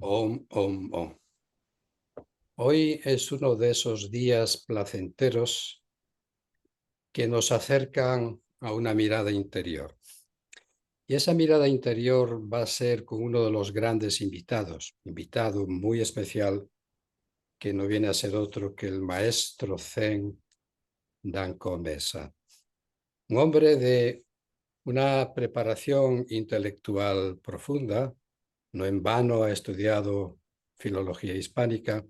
Om, om, om. Hoy es uno de esos días placenteros que nos acercan a una mirada interior. Y esa mirada interior va a ser con uno de los grandes invitado muy especial, que no viene a ser otro que el maestro Zen Danko Mesa. Un hombre de una preparación intelectual profunda, no en vano ha estudiado filología hispánica,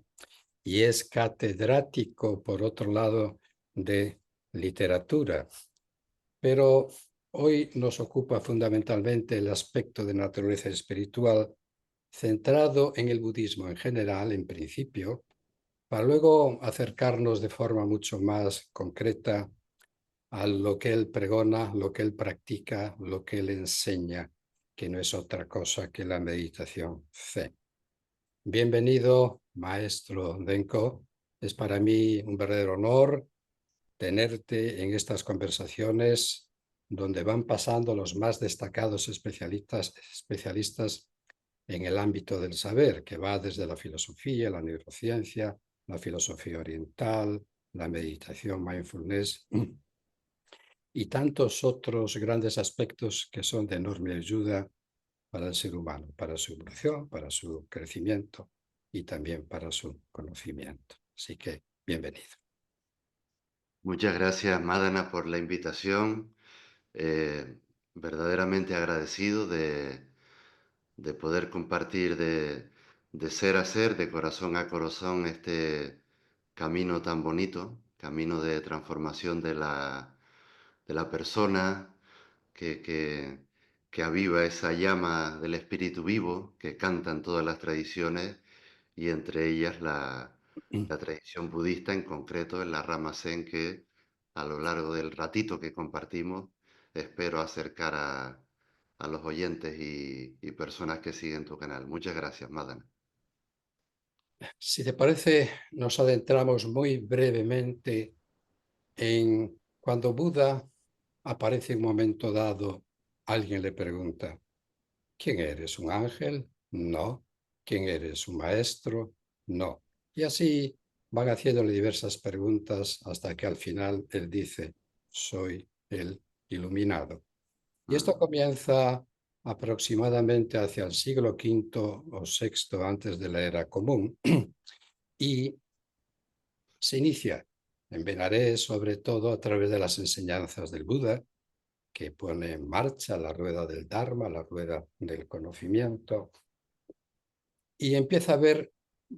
y es catedrático, por otro lado, de literatura. Pero hoy nos ocupa fundamentalmente el aspecto de naturaleza espiritual, centrado en el budismo en general, en principio, para luego acercarnos de forma mucho más concreta a lo que él pregona, lo que él practica, lo que él enseña, que no es otra cosa que la meditación Zen. Bienvenido, maestro Denko. Es para mí un verdadero honor tenerte en estas conversaciones donde van pasando los más destacados especialistas en el ámbito del saber, que va desde la filosofía, la neurociencia, la filosofía oriental, la meditación, mindfulness y tantos otros grandes aspectos que son de enorme ayuda para el ser humano, para su evolución, para su crecimiento y también para su conocimiento. Así que, bienvenido. Muchas gracias, Madana, por la invitación. Verdaderamente agradecido de poder compartir de ser a ser, de corazón a corazón, este camino tan bonito, camino de transformación de la persona que aviva esa llama del espíritu vivo que cantan todas las tradiciones y entre ellas la tradición budista, en concreto en la rama Zen, que a lo largo del ratito que compartimos espero acercar a los oyentes y personas que siguen tu canal. Muchas gracias, Madana. Si te parece, nos adentramos muy brevemente en cuando Buda aparece en un momento dado, alguien le pregunta, ¿quién eres? ¿Un ángel? No. ¿Quién eres? ¿Un maestro? No. Y así van haciéndole diversas preguntas hasta que al final él dice, soy el iluminado. Y esto Ah, comienza aproximadamente hacia el siglo quinto o sexto antes de la era común y se inicia en Benares sobre todo a través de las enseñanzas del Buda, que pone en marcha la rueda del Dharma, la rueda del conocimiento, y empieza a haber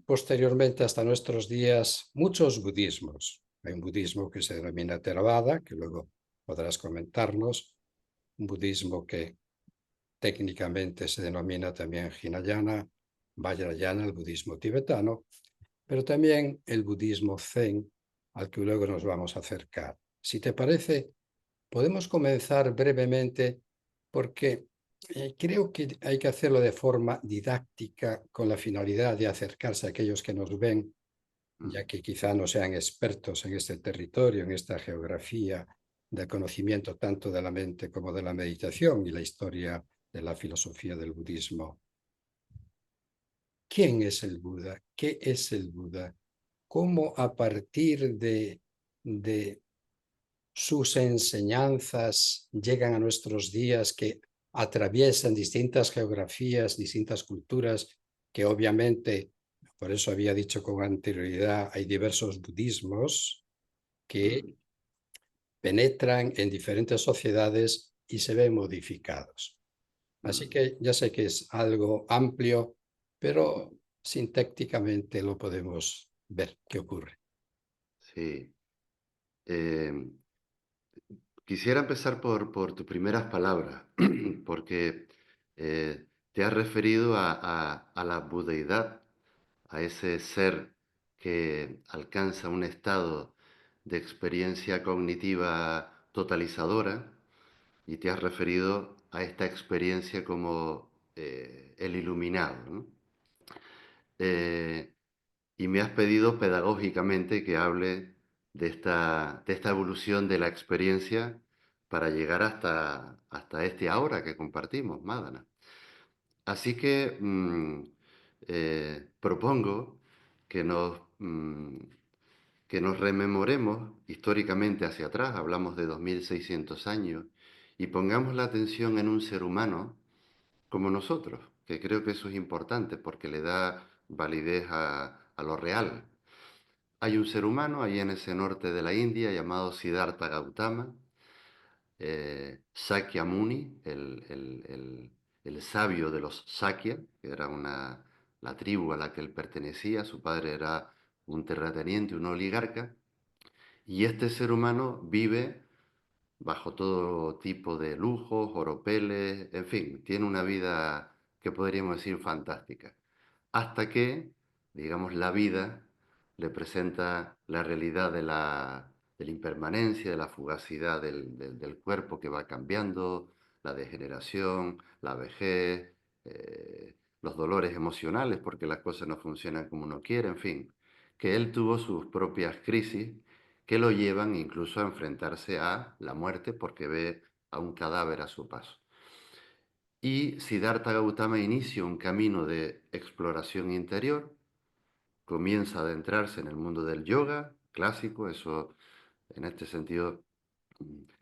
posteriormente hasta nuestros días muchos budismos. Hay un budismo que se denomina Theravada, que luego podrás comentarnos, un budismo que técnicamente se denomina también Hinayana, Vajrayana, el budismo tibetano, pero también el budismo Zen, al que luego nos vamos a acercar. Si te parece, podemos comenzar brevemente porque creo que hay que hacerlo de forma didáctica con la finalidad de acercarse a aquellos que nos ven, ya mm. que quizá no sean expertos en este territorio, en esta geografía del conocimiento tanto de la mente como de la meditación y la historia de la filosofía del budismo. ¿Quién es el Buda? ¿Qué es el Buda? ¿Cómo a partir de sus enseñanzas llegan a nuestros días que atraviesan distintas geografías, distintas culturas, que obviamente, por eso había dicho con anterioridad, hay diversos budismos que Mm. penetran en diferentes sociedades y se ven modificados. Así Mm. que ya sé que es algo amplio, pero sintácticamente lo podemos ver qué ocurre. Sí. Eh, Quisiera empezar por tus primeras palabras, porque te has referido a la budeidad, a ese ser que alcanza un estado de experiencia cognitiva totalizadora, y te has referido a esta experiencia como el iluminado, ¿no? Eh, y me has pedido pedagógicamente que hable de esta evolución de la experiencia para llegar hasta este ahora que compartimos, Madana. Así que propongo que que nos rememoremos históricamente hacia atrás, hablamos de 2600 años, y pongamos la atención en un ser humano como nosotros, que creo que eso es importante porque le da validez a lo real. Hay un ser humano ahí en ese norte de la India llamado Siddhartha Gautama, Sakyamuni, el sabio de los Sakya, que era la tribu a la que él pertenecía, su padre era un terrateniente, un oligarca, y este ser humano vive bajo todo tipo de lujos, oropeles, en fin, tiene una vida que podríamos decir fantástica. Hasta que, digamos, la vida le presenta la realidad de la impermanencia, de la fugacidad del cuerpo que va cambiando, la degeneración, la vejez, los dolores emocionales porque las cosas no funcionan como uno quiere, en fin, que él tuvo sus propias crisis que lo llevan incluso a enfrentarse a la muerte porque ve a un cadáver a su paso. Y Siddhartha Gautama inicia un camino de exploración interior, comienza a adentrarse en el mundo del yoga clásico, eso en este sentido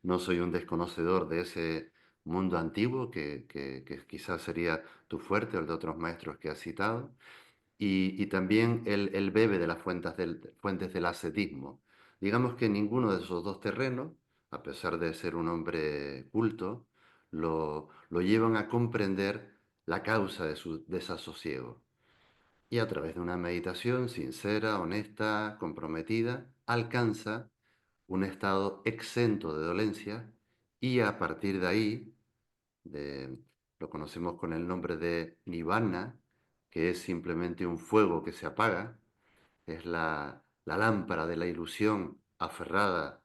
no soy un desconocedor de ese mundo antiguo que quizás sería tu fuerte o el de otros maestros que has citado, y también él bebe de las fuentes del ascetismo. Digamos que ninguno de esos dos terrenos, a pesar de ser un hombre culto, lo llevan a comprender la causa de su desasosiego. Y a través de una meditación sincera, honesta, comprometida, alcanza un estado exento de dolencia y a partir de ahí de, lo conocemos con el nombre de nirvana, que es simplemente un fuego que se apaga, es la lámpara de la ilusión aferrada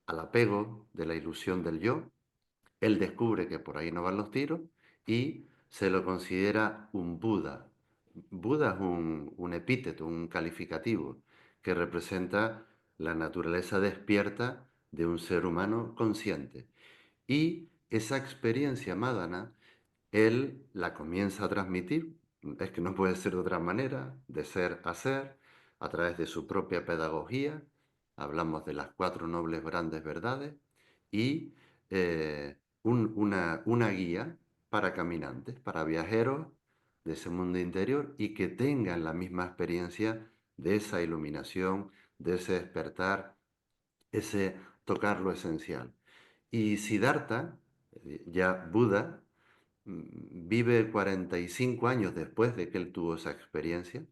al apego de la ilusión del yo. Él descubre que por ahí no van los tiros y se lo considera un Buda. Buda es un epíteto, un calificativo, que representa la naturaleza despierta de un ser humano consciente. Y esa experiencia madana, él la comienza a transmitir, es que no puede ser de otra manera, de ser a ser, a través de su propia pedagogía, hablamos de las cuatro nobles grandes verdades, y una guía para caminantes, para viajeros de ese mundo interior y que tengan la misma experiencia de esa iluminación, de ese despertar, ese tocar lo esencial. Y Siddhartha, ya Buda, vive 45 años después de que él tuvo esa experiencia.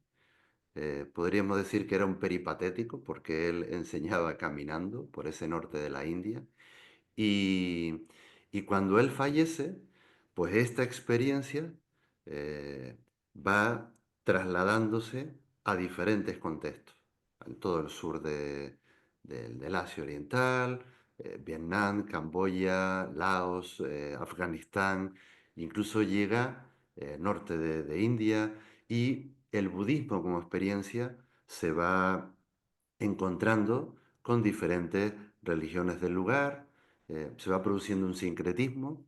Podríamos decir que era un peripatético porque él enseñaba caminando por ese norte de la India. Y, y cuando él fallece, pues esta experiencia eh, va trasladándose a diferentes contextos, en todo el sur del Asia Oriental, Vietnam, Camboya, Laos, Afganistán, incluso llega norte de India, y el budismo como experiencia se va encontrando con diferentes religiones del lugar, se va produciendo un sincretismo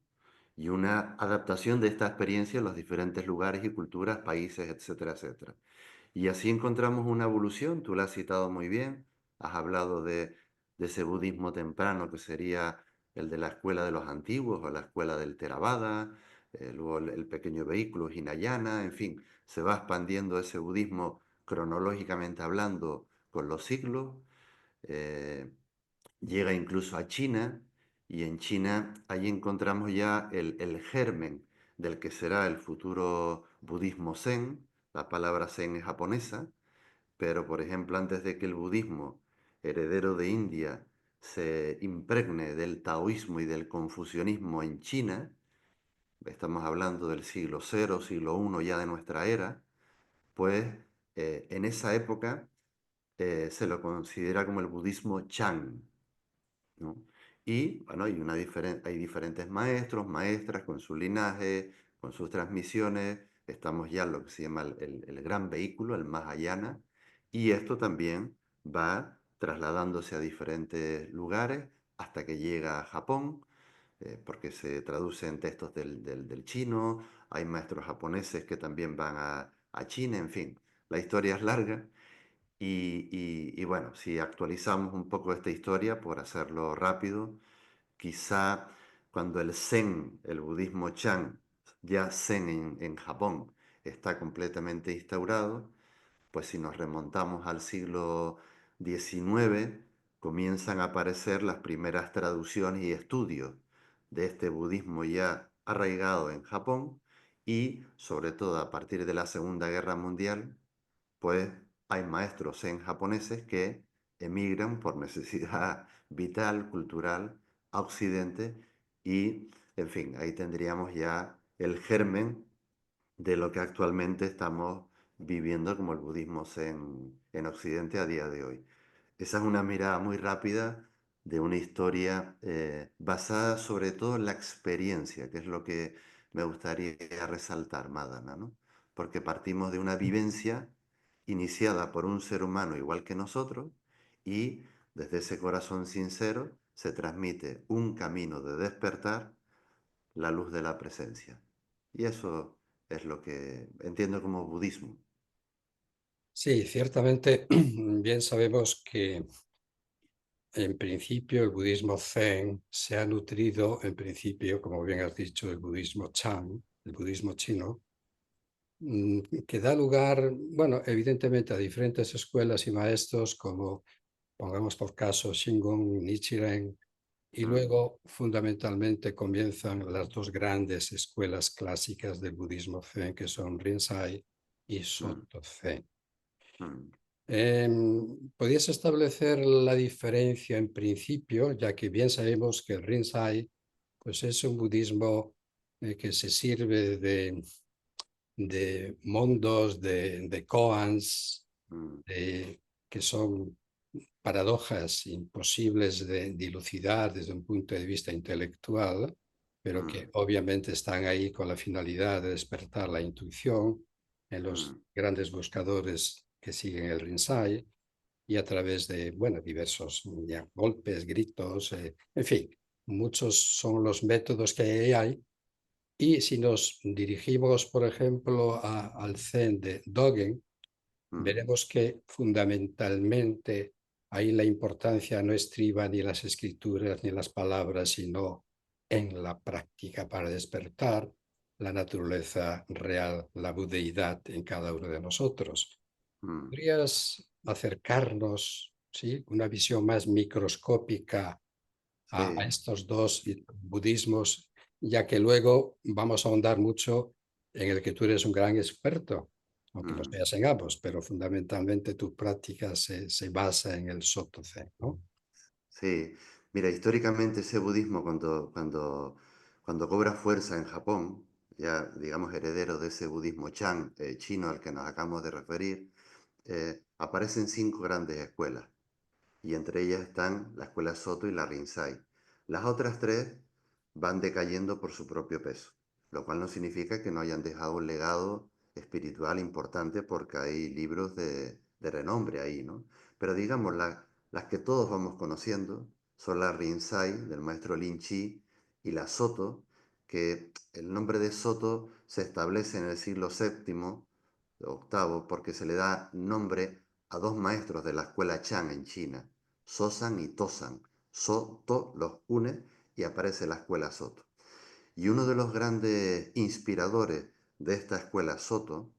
y una adaptación de esta experiencia en los diferentes lugares y culturas, países, etcétera, etcétera. Y así encontramos una evolución, tú la has citado muy bien, has hablado de ese budismo temprano que sería el de la escuela de los antiguos o la escuela del Theravada, luego el pequeño vehículo Hinayana, en fin, se va expandiendo ese budismo cronológicamente hablando con los siglos, eh, llega incluso a China y en China ahí encontramos ya el germen del que será el futuro budismo zen. La palabra zen es japonesa, pero por ejemplo antes de que el budismo heredero de India se impregne del taoísmo y del confucianismo en China, estamos hablando del siglo cero, siglo I ya de nuestra era, pues en esa época se lo considera como el budismo Chan, ¿no? Y bueno, hay diferentes maestros, maestras con su linaje, con sus transmisiones. Estamos ya en lo que se llama el gran vehículo, el Mahayana, y esto también va trasladándose a diferentes lugares hasta que llega a Japón, porque se traduce en textos del chino. Hay maestros japoneses que también van a China, en fin, la historia es larga. Y bueno, si actualizamos un poco esta historia, por hacerlo rápido, quizá cuando el Zen, el budismo Chan, ya Zen en Japón, está completamente instaurado, pues si nos remontamos al siglo XIX, comienzan a aparecer las primeras traducciones y estudios de este budismo ya arraigado en Japón y sobre todo a partir de la Segunda Guerra Mundial, pues hay maestros zen japoneses que emigran por necesidad vital, cultural, a Occidente y, en fin, ahí tendríamos ya el germen de lo que actualmente estamos viviendo como el budismo zen en Occidente a día de hoy. Esa es una mirada muy rápida de una historia basada sobre todo en la experiencia, que es lo que me gustaría resaltar, Madana, ¿no? Porque partimos de una vivencia iniciada por un ser humano igual que nosotros y desde ese corazón sincero se transmite un camino de despertar, la luz de la presencia. Y eso es lo que entiendo como budismo. Sí, ciertamente bien sabemos que en principio el budismo Zen se ha nutrido, en principio, como bien has dicho, del budismo Chan, el budismo chino, que da lugar, bueno, evidentemente a diferentes escuelas y maestros como, pongamos por caso, Shingon, Nichiren, y Mm, luego fundamentalmente comienzan las dos grandes escuelas clásicas del budismo Zen, que son Rinzai y mm, Soto Zen. mm, ¿Podrías establecer la diferencia en principio, ya que bien sabemos que el Rinzai pues es un budismo que se sirve de mundos, de koans, mm, que son paradojas imposibles de dilucidar desde un punto de vista intelectual, pero que mm, obviamente están ahí con la finalidad de despertar la intuición en los mm, grandes buscadores que siguen el Rinzai y a través de, bueno, diversos ya, golpes, gritos, en fin, muchos son los métodos que hay. Y si nos dirigimos, por ejemplo, al Zen de Dogen, mm, veremos que fundamentalmente ahí la importancia no estriba ni en las escrituras ni en las palabras, sino en la práctica para despertar la naturaleza real, la budeidad en cada uno de nosotros. mm. ¿Podrías acercarnos, sí, una visión más microscópica a Sí. estos dos budismos, ya que luego vamos a ahondar mucho en el que tú eres un gran experto, aunque lo Mm, seas en ambos, pero fundamentalmente tu práctica se basa en el Soto Zen, ¿no? sí, mira, históricamente ese budismo cuando cobra fuerza en Japón, ya digamos heredero de ese budismo Chan chino al que nos acabamos de referir, aparecen cinco grandes escuelas y entre ellas están la escuela Soto y la Rinzai. Las otras tres van decayendo por su propio peso, lo cual no significa que no hayan dejado un legado espiritual importante porque hay libros de renombre ahí, ¿no? Pero digamos, las que todos vamos conociendo son la Rinzai del maestro Lin Chi y la Soto, que el nombre de Soto se establece en el siglo séptimo, octavo, porque se le da nombre a dos maestros de la escuela Chan en China, Sosan y Tosan. Soto los une y aparece la escuela Soto. Y uno de los grandes inspiradores de esta escuela Soto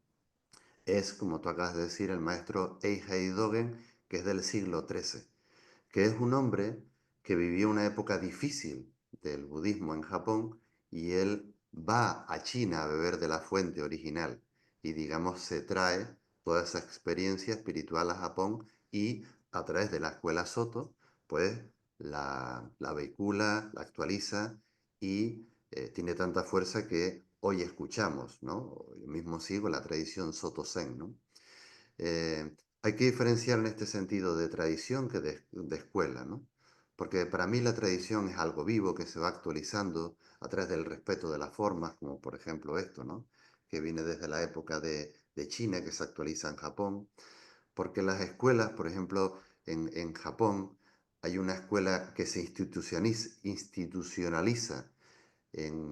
es, como tú acabas de decir, el maestro Eihei Dogen, que es del siglo XIII, que es un hombre que vivió una época difícil del budismo en Japón y él va a China a beber de la fuente original y digamos se trae toda esa experiencia espiritual a Japón y a través de la escuela Soto pues la vehicula, la actualiza y tiene tanta fuerza que hoy escuchamos, ¿no? Yo mismo sigo la tradición Soto Zen, ¿no? Hay que diferenciar en este sentido de tradición que de escuela, ¿no? Porque para mí la tradición es algo vivo que se va actualizando a través del respeto de las formas, como por ejemplo esto, ¿no? Que viene desde la época de China, que se actualiza en Japón. Porque las escuelas, por ejemplo, en Japón, hay una escuela que se institucionaliza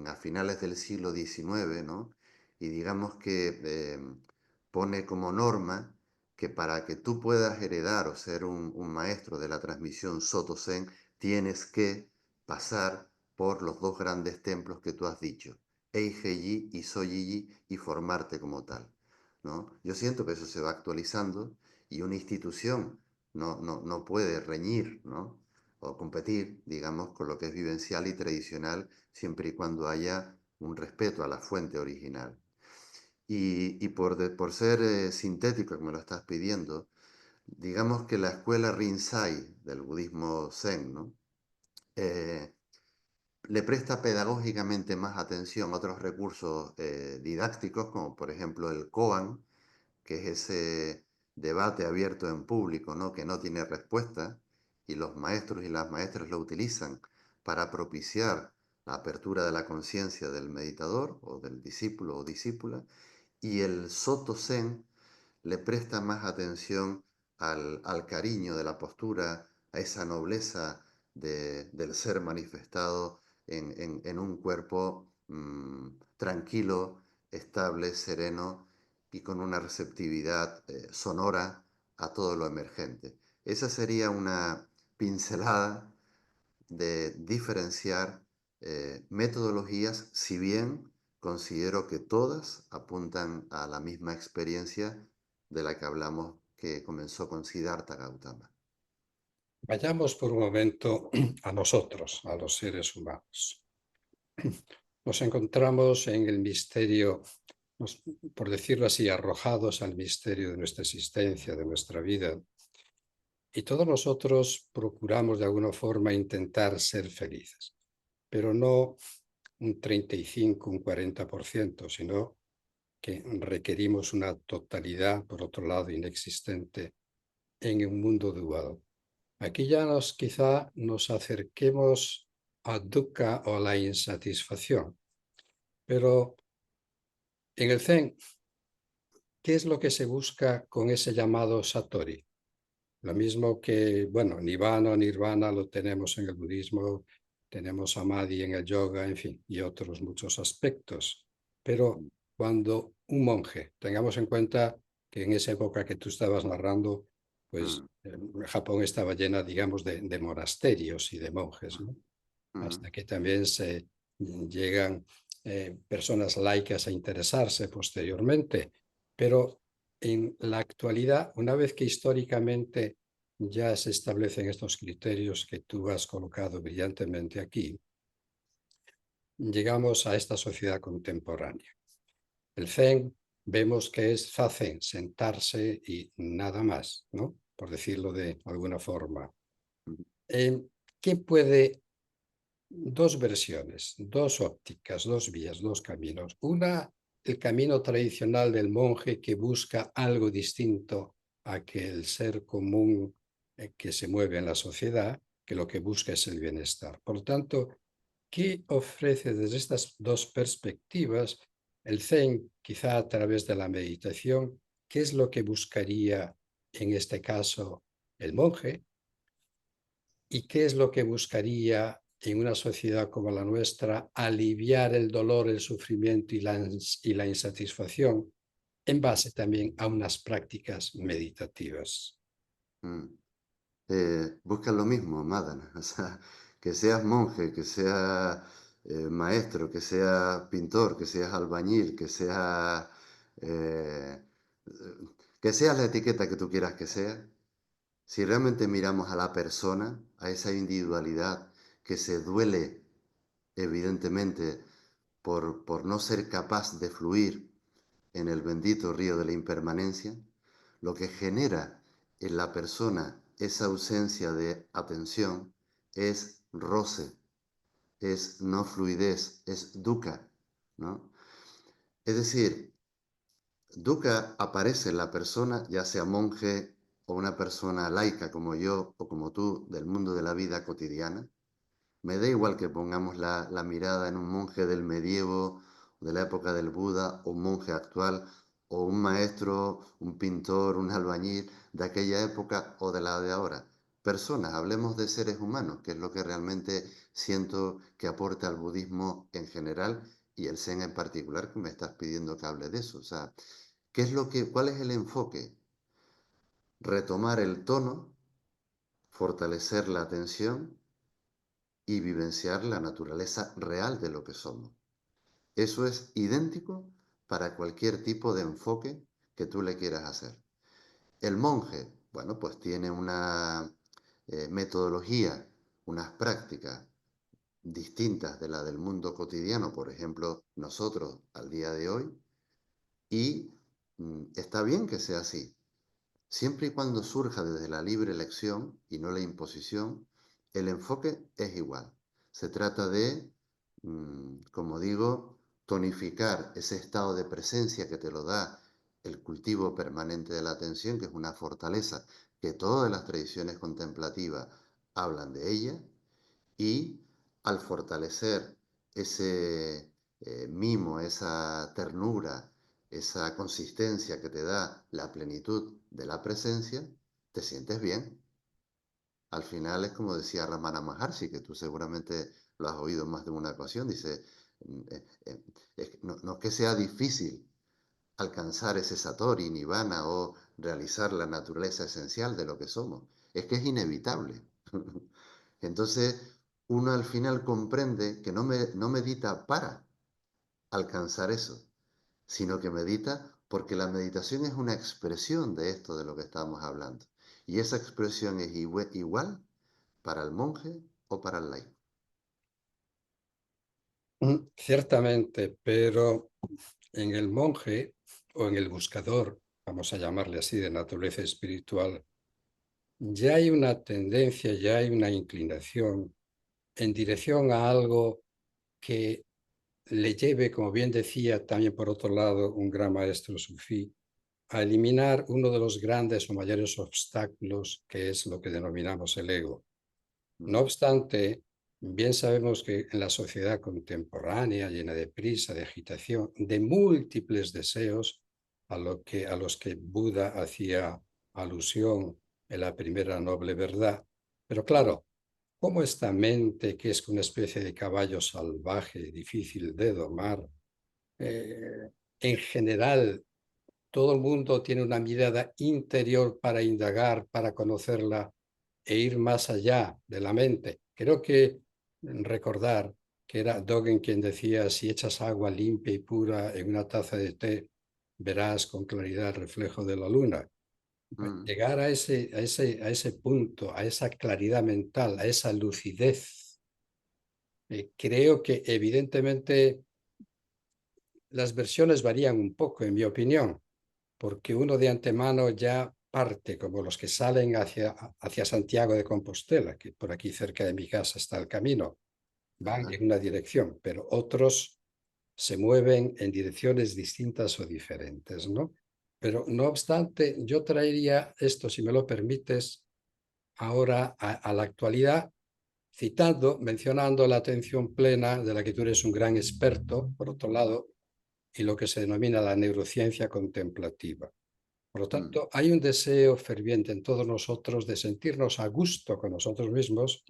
a finales del siglo XIX, ¿no? Y digamos que pone como norma que para que tú puedas heredar o ser un maestro de la transmisión Soto Zen, tienes que pasar por los dos grandes templos que tú has dicho, Eigeiji y Soyiji, y formarte como tal, ¿no? Yo siento que eso se va actualizando y una institución no puede reñir, ¿no? O competir, digamos, con lo que es vivencial y tradicional, siempre y cuando haya un respeto a la fuente original. Y por ser sintético, como lo estás pidiendo, digamos que la escuela Rinzai del budismo Zen, ¿no? Eh, le presta pedagógicamente más atención a otros recursos didácticos, como por ejemplo el koan, que es ese debate abierto en público, ¿no? Que no tiene respuesta, y los maestros y las maestras lo utilizan para propiciar la apertura de la conciencia del meditador o del discípulo o discípula, y el Soto Zen le presta más atención al cariño de la postura, a esa nobleza del ser manifestado en un cuerpo tranquilo, estable, sereno y con una receptividad sonora a todo lo emergente. Esa sería una pincelada de diferenciar metodologías, si bien considero que todas apuntan a la misma experiencia de la que hablamos, que comenzó con Siddhartha Gautama. Vayamos por un momento a nosotros, a los seres humanos. Nos encontramos en el misterio, por decirlo así, arrojados al misterio de nuestra existencia, de nuestra vida. Y todos nosotros procuramos de alguna forma intentar ser felices, pero no un 35, un 40%, sino que requerimos una totalidad, por otro lado, inexistente en un mundo dual. Aquí ya quizá nos acerquemos a dukkha o a la insatisfacción, pero en el Zen, ¿qué es lo que se busca con ese llamado Satori? Lo mismo que, bueno, Nibbana o Nirvana lo tenemos en el budismo, tenemos Samadhi en el yoga, en fin, y otros muchos aspectos. Pero cuando un monje, tengamos en cuenta que en esa época que tú estabas narrando, pues Mm, Japón estaba llena, digamos, de monasterios y de monjes, mm, ¿no? mm, Hasta que también se llegan personas laicas a interesarse posteriormente. Pero en la actualidad, una vez que históricamente ya se establecen estos criterios que tú has colocado brillantemente aquí, llegamos a esta sociedad contemporánea. El Zen vemos que es Zazen, sentarse y nada más, ¿no? Por decirlo de alguna forma. mm, Eh, ¿Qué puede dos versiones, dos ópticas, dos vías, dos caminos? Una, el camino tradicional del monje que busca algo distinto a que el ser común que se mueve en la sociedad, que lo que busca es el bienestar. Por lo tanto, ¿qué ofrece desde estas dos perspectivas el Zen, quizá a través de la meditación? ¿Qué es lo que buscaría en este caso el monje? ¿Y qué es lo que buscaría en una sociedad como la nuestra aliviar el dolor, el sufrimiento y la insatisfacción en base también a unas prácticas meditativas? mm. Buscan lo mismo, Madana. O sea, que seas monje, que seas maestro, que seas pintor, que seas albañil, eh, que seas la etiqueta que tú quieras que sea. Si realmente miramos a la persona, a esa individualidad que se duele evidentemente por no ser capaz de fluir en el bendito río de la impermanencia, lo que genera en la persona esa ausencia de atención es roce, es no fluidez, es dukkha, ¿no? Es decir, dukkha aparece en la persona, ya sea monje o una persona laica como yo o como tú, del mundo de la vida cotidiana. Me da igual que pongamos la mirada en un monje del medievo, de la época del Buda, o un monje actual, o un maestro, un pintor, un albañil de aquella época o de la de ahora. Personas, hablemos de seres humanos, que es lo que realmente siento que aporta al budismo en general y el Zen en particular, que me estás pidiendo que hable de eso. O sea, ¿Cuál es el enfoque? Retomar el tono, fortalecer la atención y vivenciar la naturaleza real de lo que somos. Eso es idéntico para cualquier tipo de enfoque que tú le quieras hacer. El monje, bueno, pues tiene una metodología, unas prácticas distintas de la del mundo cotidiano, por ejemplo, nosotros al día de hoy, y está bien que sea así. Siempre y cuando surja desde la libre elección y no la imposición, el enfoque es igual. Se trata de, como digo, tonificar ese estado de presencia que te lo da el cultivo permanente de la atención, que es una fortaleza que todas las tradiciones contemplativas hablan de ella, y al fortalecer ese mimo, esa ternura, esa consistencia que te da la plenitud de la presencia, te sientes bien. Al final es como decía Ramana Maharshi, que tú seguramente lo has oído más de una ocasión, dice, no es que sea difícil alcanzar ese satori, nirvana o realizar la naturaleza esencial de lo que somos, es que es inevitable. Entonces, uno al final comprende que no medita para alcanzar eso, sino que medita porque la meditación es una expresión de esto de lo que estamos hablando. Y esa expresión es igual para el monje o para el laico. Ciertamente, pero en el monje o en el buscador, vamos a llamarle así, de naturaleza espiritual, ya hay una tendencia, ya hay una inclinación en dirección a algo que le lleve, como bien decía también por otro lado un gran maestro sufí, a eliminar uno de los grandes o mayores obstáculos que es lo que denominamos el ego. No Mm, obstante, bien sabemos que en la sociedad contemporánea, llena de prisa, de agitación, de múltiples deseos a los que Buda hacía alusión en la primera noble verdad, pero mm, claro, ¿cómo esta mente, que es una especie de caballo salvaje, difícil de domar, en general todo el mundo tiene una mirada interior para indagar, para conocerla e ir más allá de la mente? Creo que recordar que era Dogen quien decía, si echas agua limpia y pura en una taza de té, verás con claridad el reflejo de la luna. Pues mm, llegar a ese punto, a esa claridad mental, a esa lucidez, creo que evidentemente las versiones varían un poco, en mi opinión, porque uno de antemano ya parte, como los que salen hacia Santiago de Compostela, que por aquí cerca de mi casa está el camino, van ajá, en una dirección, pero otros se mueven en direcciones distintas o diferentes, ¿no? Pero no obstante, yo traería esto, si me lo permites, ahora a la actualidad, citando, mencionando la atención plena, de la que tú eres un gran experto, por otro lado, y lo que se denomina la neurociencia contemplativa. Por lo mm, tanto, hay un deseo ferviente en todos nosotros de sentirnos a gusto con nosotros mismos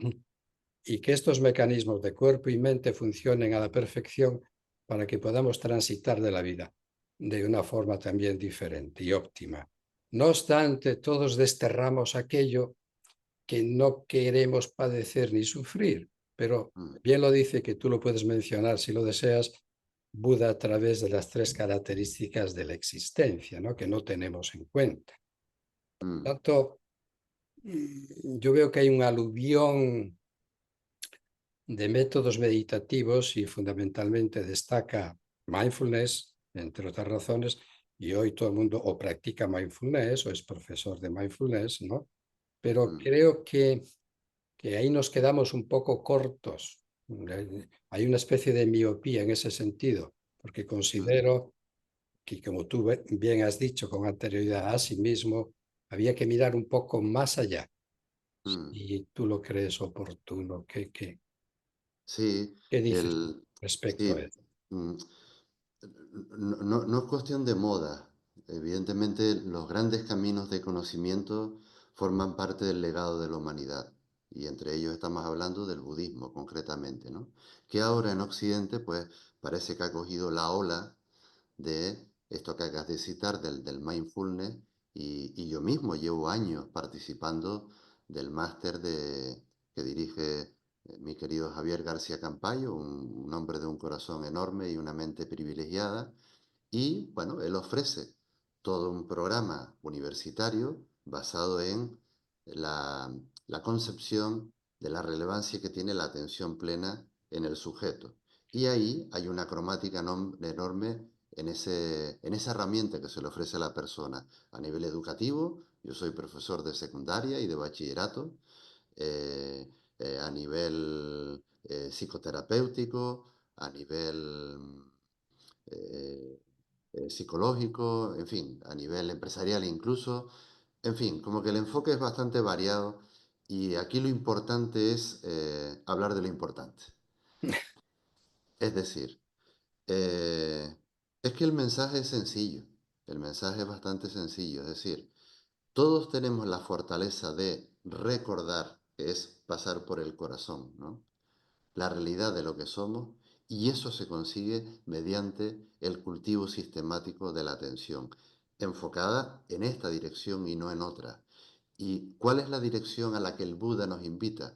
y que estos mecanismos de cuerpo y mente funcionen a la perfección para que podamos transitar de la vida de una forma también diferente y óptima. No obstante, todos desterramos aquello que no queremos padecer ni sufrir, pero mm, bien lo dice, que tú lo puedes mencionar si lo deseas, Buda, a través de las tres características de la existencia, ¿no? Que no tenemos en cuenta. Por mm, tanto, yo veo que hay un aluvión de métodos meditativos y fundamentalmente destaca mindfulness, entre otras razones, y hoy todo el mundo o practica mindfulness o es profesor de mindfulness, ¿no? Pero mm, creo que ahí nos quedamos un poco cortos. Hay una especie de miopía en ese sentido, porque mm, considero que, como tú bien has dicho con anterioridad a sí mismo, había que mirar un poco más allá. mm. Y tú lo crees oportuno. Sí, ¿Qué dices el, respecto a sí, eso? mm, no es cuestión de moda. Evidentemente, los grandes caminos de conocimiento forman parte del legado de la humanidad. Y entre ellos estamos hablando del budismo, concretamente, ¿no? Que ahora en Occidente, pues, parece que ha cogido la ola de esto que acabas de citar del mindfulness, y yo mismo llevo años participando del máster que dirige mi querido Javier García Campayo, un hombre de un corazón enorme y una mente privilegiada, y bueno, él ofrece todo un programa universitario basado en la, la concepción de la relevancia que tiene la atención plena en el sujeto. Y ahí hay una cromática enorme en esa herramienta que se le ofrece a la persona. A nivel educativo, yo soy profesor de secundaria y de bachillerato, eh, a nivel psicoterapéutico, a nivel eh, psicológico, en fin, a nivel empresarial incluso. En fin, como que el enfoque es bastante variado y aquí lo importante es hablar de lo importante. Es decir, eh, es que el mensaje es sencillo, el mensaje es bastante sencillo, es decir, todos tenemos la fortaleza de recordar, que es pasar por el corazón, ¿no? La realidad de lo que somos, y eso se consigue mediante el cultivo sistemático de la atención, enfocada en esta dirección y no en otra. ¿Y cuál es la dirección a la que el Buda nos invita?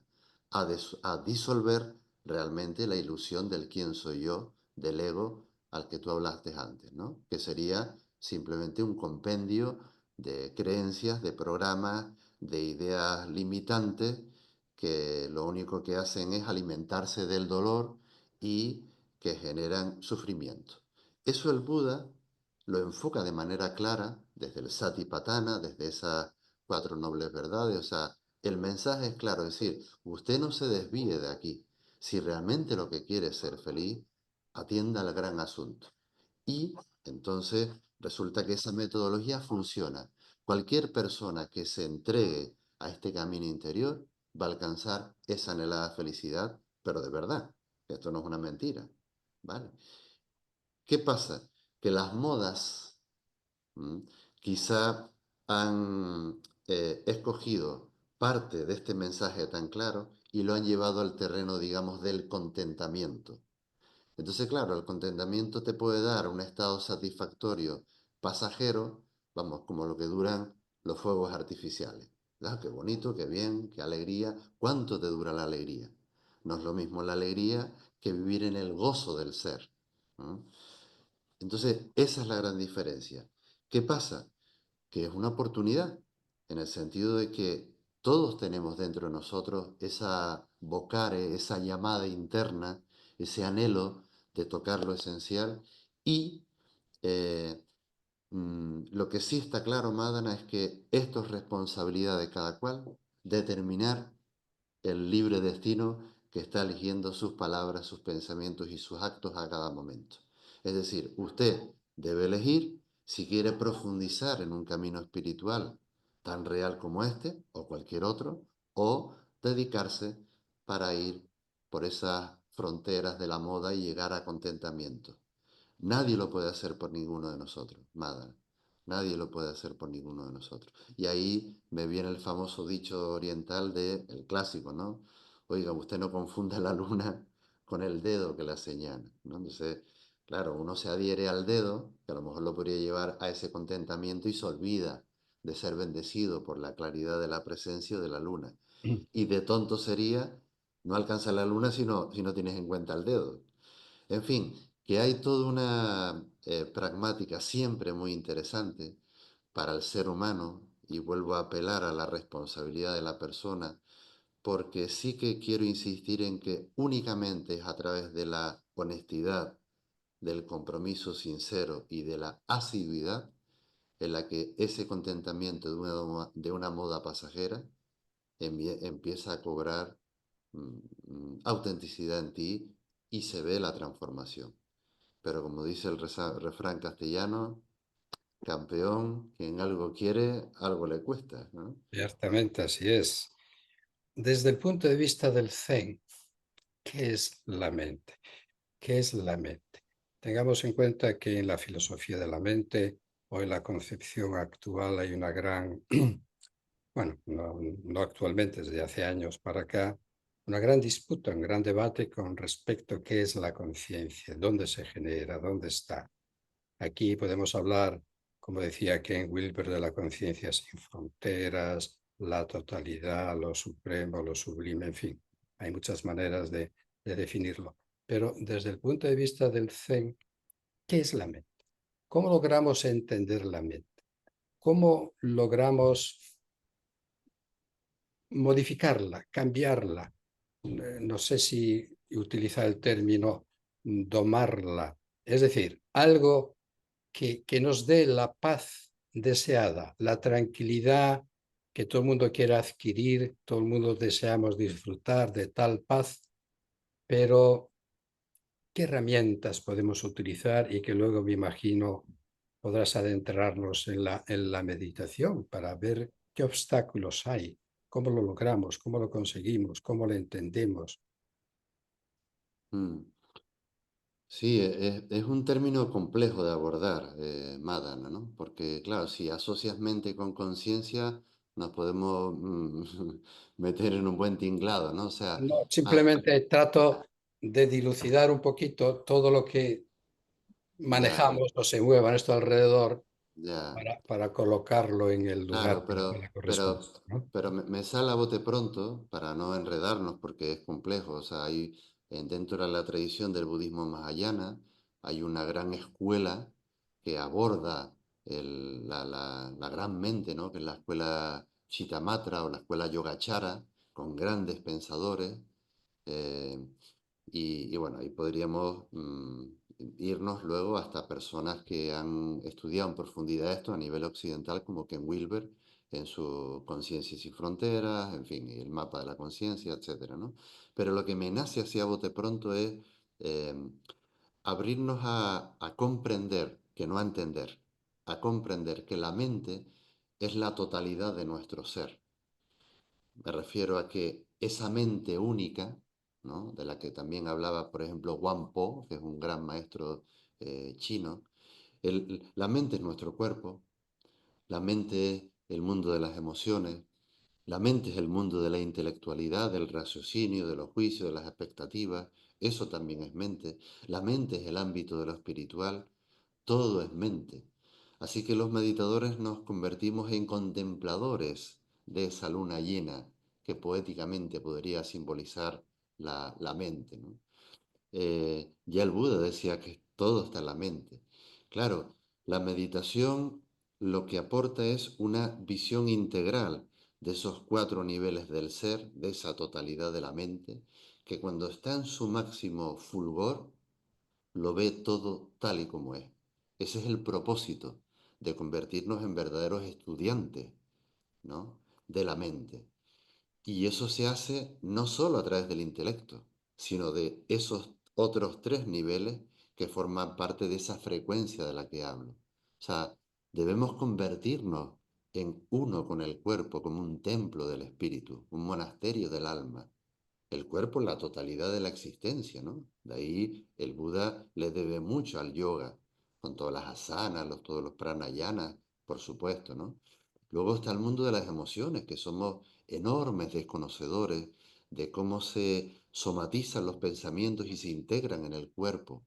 A disolver realmente la ilusión del quién soy yo, del ego al que tú hablaste antes, ¿no? Que sería simplemente un compendio de creencias, de programas, de ideas limitantes que lo único que hacen es alimentarse del dolor y que generan sufrimiento. Eso el Buda lo enfoca de manera clara desde el Satipatthana, desde esas cuatro nobles verdades. O sea, el mensaje es claro, es decir, usted no se desvíe de aquí. Si realmente lo que quiere es ser feliz, atienda al gran asunto. Y entonces resulta que esa metodología funciona. Cualquier persona que se entregue a este camino interior va a alcanzar esa anhelada felicidad, pero de verdad. Esto no es una mentira. ¿Vale? ¿Qué pasa? Que las modas quizá han escogido parte de este mensaje tan claro y lo han llevado al terreno, digamos, del contentamiento. Entonces, claro, el contentamiento te puede dar un estado satisfactorio pasajero, vamos, como lo que duran los fuegos artificiales. ¿Verdad? Qué bonito, qué bien, qué alegría. ¿Cuánto te dura la alegría? No es lo mismo la alegría que vivir en el gozo del ser, ¿no? Entonces, esa es la gran diferencia. ¿Qué pasa? Que es una oportunidad, en el sentido de que todos tenemos dentro de nosotros esa vocare, esa llamada interna, ese anhelo de tocar lo esencial y eh, lo que sí está claro, Madana, es que esto es responsabilidad de cada cual, determinar el libre destino que está eligiendo sus palabras, sus pensamientos y sus actos a cada momento. Es decir, usted debe elegir si quiere profundizar en un camino espiritual tan real como este o cualquier otro, o dedicarse para ir por esas fronteras de la moda y llegar a contentamiento. Nadie lo puede hacer por ninguno de nosotros, nada. Nadie lo puede hacer por ninguno de nosotros. Y ahí me viene el famoso dicho oriental el clásico, ¿no? Oiga, usted no confunda la luna con el dedo que la señala, ¿no? Entonces, claro, uno se adhiere al dedo, que a lo mejor lo podría llevar a ese contentamiento y se olvida de ser bendecido por la claridad de la presencia de la luna. Y de tonto sería no alcanzar la luna si no tienes en cuenta el dedo. En fin, que hay toda una pragmática siempre muy interesante para el ser humano, y vuelvo a apelar a la responsabilidad de la persona, porque sí que quiero insistir en que únicamente es a través de la honestidad, del compromiso sincero y de la asiduidad en la que ese contentamiento de una moda pasajera empieza a cobrar autenticidad en ti y se ve la transformación. Pero como dice el refrán castellano, campeón, quien algo quiere, algo le cuesta, ¿no? Ciertamente así es. Desde el punto de vista del Zen, ¿qué es la mente? ¿Qué es la mente? Tengamos en cuenta que en la filosofía de la mente o en la concepción actual hay una gran, bueno, no actualmente, desde hace años para acá, una gran disputa, un gran debate con respecto a qué es la conciencia, dónde se genera, dónde está. Aquí podemos hablar, como decía Ken Wilber, de la conciencia sin fronteras, la totalidad, lo supremo, lo sublime, en fin, hay muchas maneras de definirlo. Pero desde el punto de vista del Zen, ¿qué es la mente? ¿Cómo logramos entender la mente? ¿Cómo logramos modificarla, cambiarla? No sé si utilizar el término domarla. Es decir, algo que nos dé la paz deseada, la tranquilidad que todo el mundo quiere adquirir, todo el mundo deseamos disfrutar de tal paz, pero ¿qué herramientas podemos utilizar? Y que luego me imagino podrás adentrarnos en la meditación para ver qué obstáculos hay, cómo lo logramos, cómo lo conseguimos, cómo lo entendemos. Mm. Sí, es un término complejo de abordar, Madana, ¿no? Porque, claro, si asocias mente con conciencia, nos podemos meter en un buen tinglado, ¿no? O sea, No, ah, simplemente trato de dilucidar un poquito todo lo que ya, manejamos o se mueva en esto alrededor ya. para colocarlo en el lugar Claro, que le corresponde, ¿no? pero me sale a bote pronto para no enredarnos porque es complejo. O sea, dentro de la tradición del budismo mahayana hay una gran escuela que aborda la gran mente, ¿no? Que es la escuela Chittamatra o la escuela Yogacara, con grandes pensadores. eh, y bueno, ahí podríamos irnos luego hasta personas que han estudiado en profundidad esto a nivel occidental, como Ken Wilber en su Conciencia sin Fronteras, en fin, el mapa de la conciencia, etcétera, ¿no? Pero lo que me nace así a bote pronto es eh, abrirnos a comprender, que no a entender, a comprender que la mente es la totalidad de nuestro ser. Me refiero a que esa mente única, ¿no? De la que también hablaba, por ejemplo, Wang Po, que es un gran maestro chino, la mente es nuestro cuerpo, la mente es el mundo de las emociones, la mente es el mundo de la intelectualidad, del raciocinio, de los juicios, de las expectativas, eso también es mente. La mente es el ámbito de lo espiritual, todo es mente. Así que los meditadores nos convertimos en contempladores de esa luna llena que poéticamente podría simbolizar la mente, ¿no? Ya el Buda decía que todo está en la mente. Claro, la meditación lo que aporta es una visión integral de esos cuatro niveles del ser, de esa totalidad de la mente, que cuando está en su máximo fulgor, lo ve todo tal y como es. Ese es el propósito de convertirnos en verdaderos estudiantes, ¿no? De la mente. Y eso se hace no solo a través del intelecto, sino de esos otros tres niveles que forman parte de esa frecuencia de la que hablo. O sea, debemos convertirnos en uno con el cuerpo, como un templo del espíritu, un monasterio del alma. El cuerpo es la totalidad de la existencia, ¿no? De ahí el Buda le debe mucho al yoga, con todas las asanas, todos los pranayanas, por supuesto, ¿no? Luego está el mundo de las emociones, que somos enormes desconocedores de cómo se somatizan los pensamientos y se integran en el cuerpo.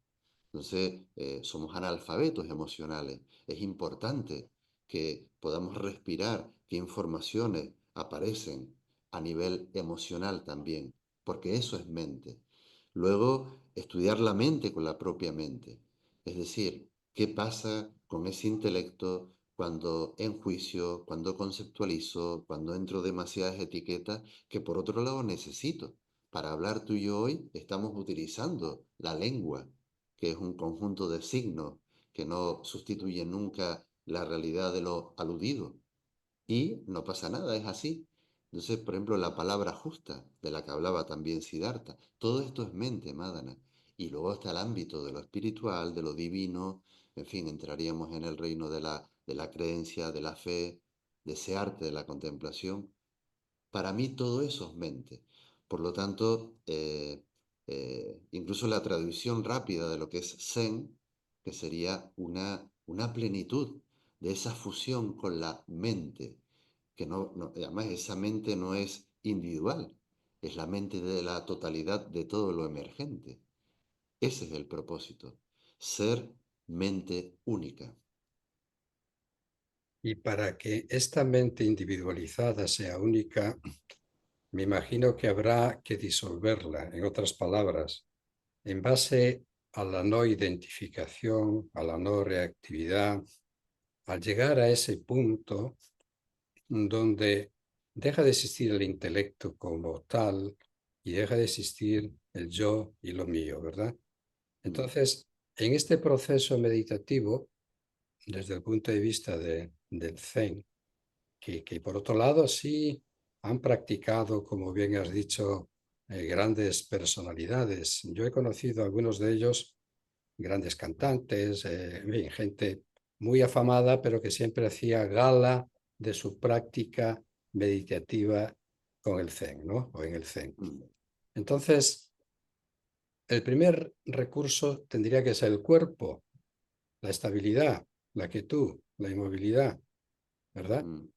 Entonces, somos analfabetos emocionales. Es importante que podamos respirar qué informaciones aparecen a nivel emocional también, porque eso es mente. Luego, estudiar la mente con la propia mente. Es decir, qué pasa con ese intelecto cuando enjuicio, cuando conceptualizo, cuando entro demasiadas etiquetas que por otro lado necesito. Para hablar tú y yo hoy estamos utilizando la lengua, que es un conjunto de signos que no sustituye nunca la realidad de lo aludido. Y no pasa nada, es así. Entonces, por ejemplo, la palabra justa, de la que hablaba también Siddhartha, todo esto es mente, Madana. Y luego está el ámbito de lo espiritual, de lo divino, en fin, entraríamos en el reino de la creencia, de la fe, de ese arte de la contemplación. Para mí todo eso es mente. Por lo tanto, incluso la traducción rápida de lo que es Zen, que sería una plenitud de esa fusión con la mente, que además esa mente no es individual, es la mente de la totalidad de todo lo emergente. Ese es el propósito. Ser mente única. Y para que esta mente individualizada sea única, me imagino que habrá que disolverla, en otras palabras, en base a la no identificación, a la no reactividad, al llegar a ese punto donde deja de existir el intelecto como tal y deja de existir el yo y lo mío, ¿verdad? Mm, Entonces, en este proceso meditativo, desde el punto de vista del Zen, que por otro lado sí han practicado, como bien has dicho, grandes personalidades. Yo he conocido a algunos de ellos, grandes cantantes, en fin, gente muy afamada, pero que siempre hacía gala de su práctica meditativa con el Zen, ¿no? O en el Zen. mm, Entonces, el primer recurso tendría que ser el cuerpo, la estabilidad, la quietud, la inmovilidad, ¿verdad? mm.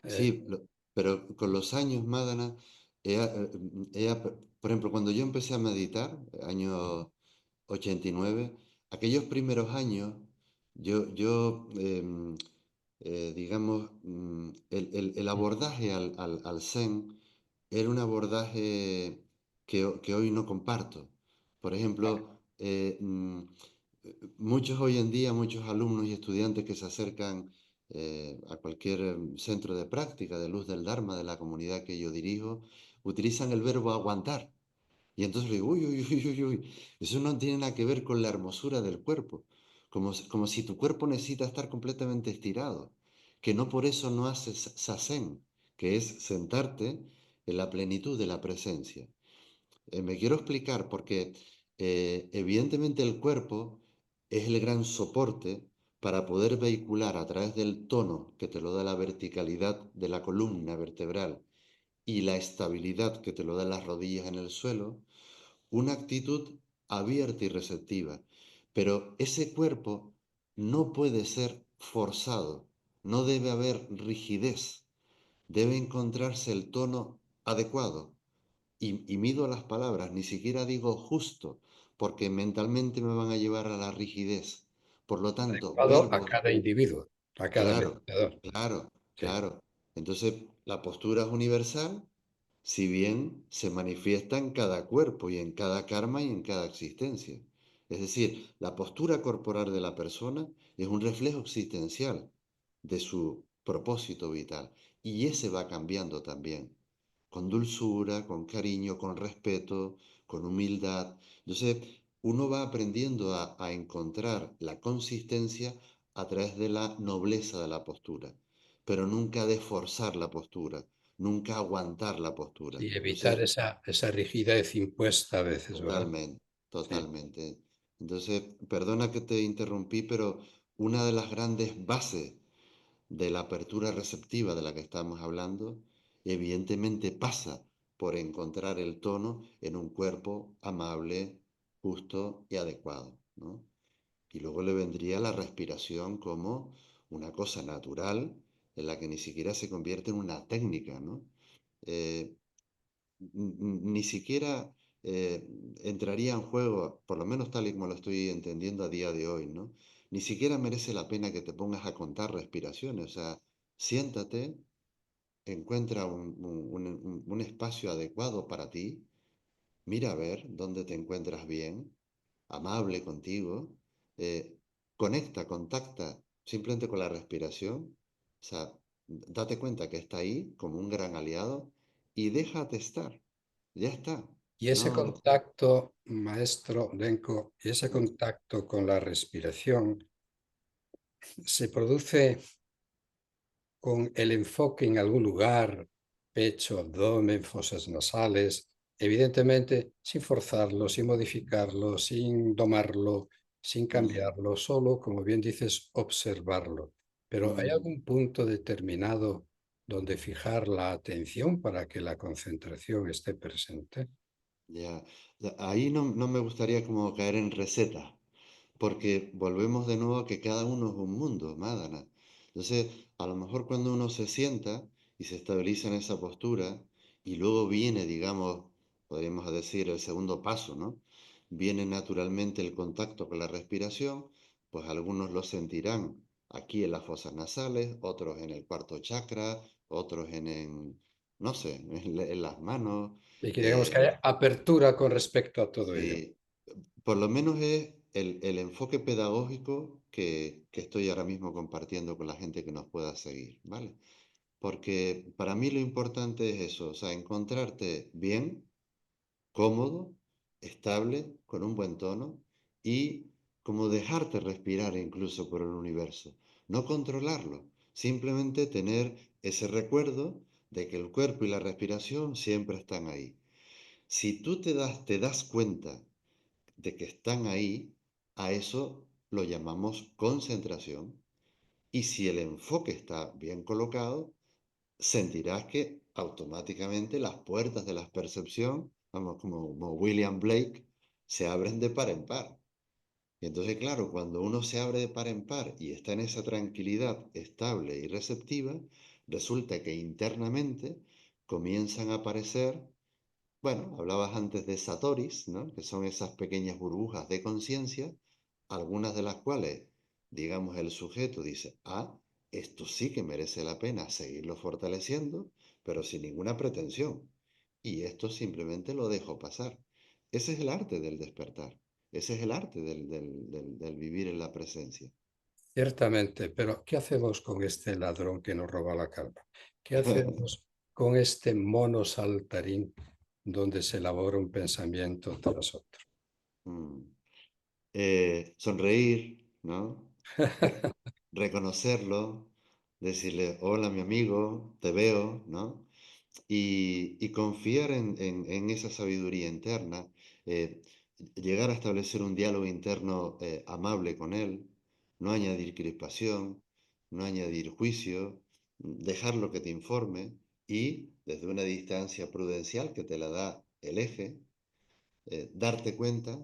Eh, Sí, pero con los años, Madana, por ejemplo, cuando yo empecé a meditar, año 89, aquellos primeros años, digamos, el abordaje al Zen era un abordaje que hoy no comparto. Por ejemplo, muchos hoy en día, muchos alumnos y estudiantes que se acercan a cualquier centro de práctica de luz del Dharma de la comunidad que yo dirijo, utilizan el verbo aguantar. Y entonces le digo, uy, uy, uy, uy, uy, eso no tiene nada que ver con la hermosura del cuerpo, como si tu cuerpo necesita estar completamente estirado, que no por eso no haces sasen, que es sentarte en la plenitud de la presencia. Me quiero explicar porque evidentemente el cuerpo es el gran soporte para poder vehicular a través del tono que te lo da la verticalidad de la columna vertebral y la estabilidad que te lo dan las rodillas en el suelo, una actitud abierta y receptiva. Pero ese cuerpo no puede ser forzado, no debe haber rigidez, debe encontrarse el tono adecuado. Y mido las palabras, ni siquiera digo justo, porque mentalmente me van a llevar a la rigidez. Por lo tanto, adecuado a verbos, cada individuo, a cada claro, meditador. claro, Sí. claro. Entonces, la postura es universal, si bien se manifiesta en cada cuerpo y en cada karma y en cada existencia. Es decir, la postura corporal de la persona es un reflejo existencial de su propósito vital y ese va cambiando también, con dulzura, con cariño, con respeto, con humildad. Entonces, uno va aprendiendo a encontrar la consistencia a través de la nobleza de la postura, pero nunca de forzar la postura, nunca aguantar la postura. Y evitar Entonces, esa rigidez impuesta a veces, ¿verdad? totalmente, Sí. totalmente. Entonces, perdona que te interrumpí, pero una de las grandes bases de la apertura receptiva de la que estamos hablando, evidentemente pasa por encontrar el tono en un cuerpo amable, justo y adecuado, ¿no? Y luego le vendría la respiración como una cosa natural en la que ni siquiera se convierte en una técnica, ¿no? Eh, Ni siquiera entraría en juego, por lo menos tal y como lo estoy entendiendo a día de hoy, ¿no? Ni siquiera merece la pena que te pongas a contar respiraciones, o sea, siéntate, encuentra un espacio adecuado para ti, mira a ver dónde te encuentras bien, amable contigo, eh, conecta, contacta simplemente con la respiración, o sea, date cuenta que está ahí como un gran aliado y déjate estar, ya está. Y ese No, contacto, maestro Denko, y ese mm, contacto con la respiración se produce con el enfoque en algún lugar, pecho, abdomen, fosas nasales, evidentemente sin forzarlo, sin modificarlo, sin domarlo, sin mm, cambiarlo, solo, como bien dices, observarlo. Pero ¿hay mm, algún punto determinado donde fijar la atención para que la concentración esté presente? ya. Ahí no me gustaría como caer en recetas, porque volvemos de nuevo a que cada uno es un mundo, Madana. Entonces, a lo mejor cuando uno se sienta y se estabiliza en esa postura, y luego viene, digamos, podríamos decir, el segundo paso, ¿no? Viene naturalmente el contacto con la respiración, pues algunos lo sentirán aquí en las fosas nasales, otros en el cuarto chakra, otros no sé, en las manos. Y que digamos que eh, haya apertura con respecto a todo ello. sí, por lo menos es el enfoque pedagógico que estoy ahora mismo compartiendo con la gente que nos pueda seguir, ¿vale? Porque para mí lo importante es eso, o sea, encontrarte bien, cómodo, estable, con un buen tono y como dejarte respirar incluso por el universo. No controlarlo, simplemente tener ese recuerdo de que el cuerpo y la respiración siempre están ahí. Si tú te das cuenta de que están ahí, a eso lo llamamos concentración. Y si el enfoque está bien colocado, sentirás que automáticamente las puertas de la percepción, vamos, como William Blake, se abren de par en par. Y entonces, claro, cuando uno se abre de par en par y está en esa tranquilidad estable y receptiva, resulta que internamente comienzan a aparecer, bueno, hablabas antes de satoris, ¿no? Que son esas pequeñas burbujas de conciencia, algunas de las cuales, digamos, el sujeto dice, ah, esto sí que merece la pena seguirlo fortaleciendo, pero sin ninguna pretensión. Y esto simplemente lo dejo pasar. Ese es el arte del despertar. Ese es el arte del vivir en la presencia. Ciertamente, pero ¿qué hacemos con este ladrón que nos roba la calma? ¿Qué hacemos con este mono saltarín donde se elabora un pensamiento tras otro? Mm. Sonreír, ¿no? Reconocerlo, decirle, hola mi amigo, te veo, ¿no? Y confiar en esa sabiduría interna, eh, llegar a establecer un diálogo interno amable con él, no añadir crispación, no añadir juicio, dejarlo que te informe y desde una distancia prudencial que te la da el eje, darte cuenta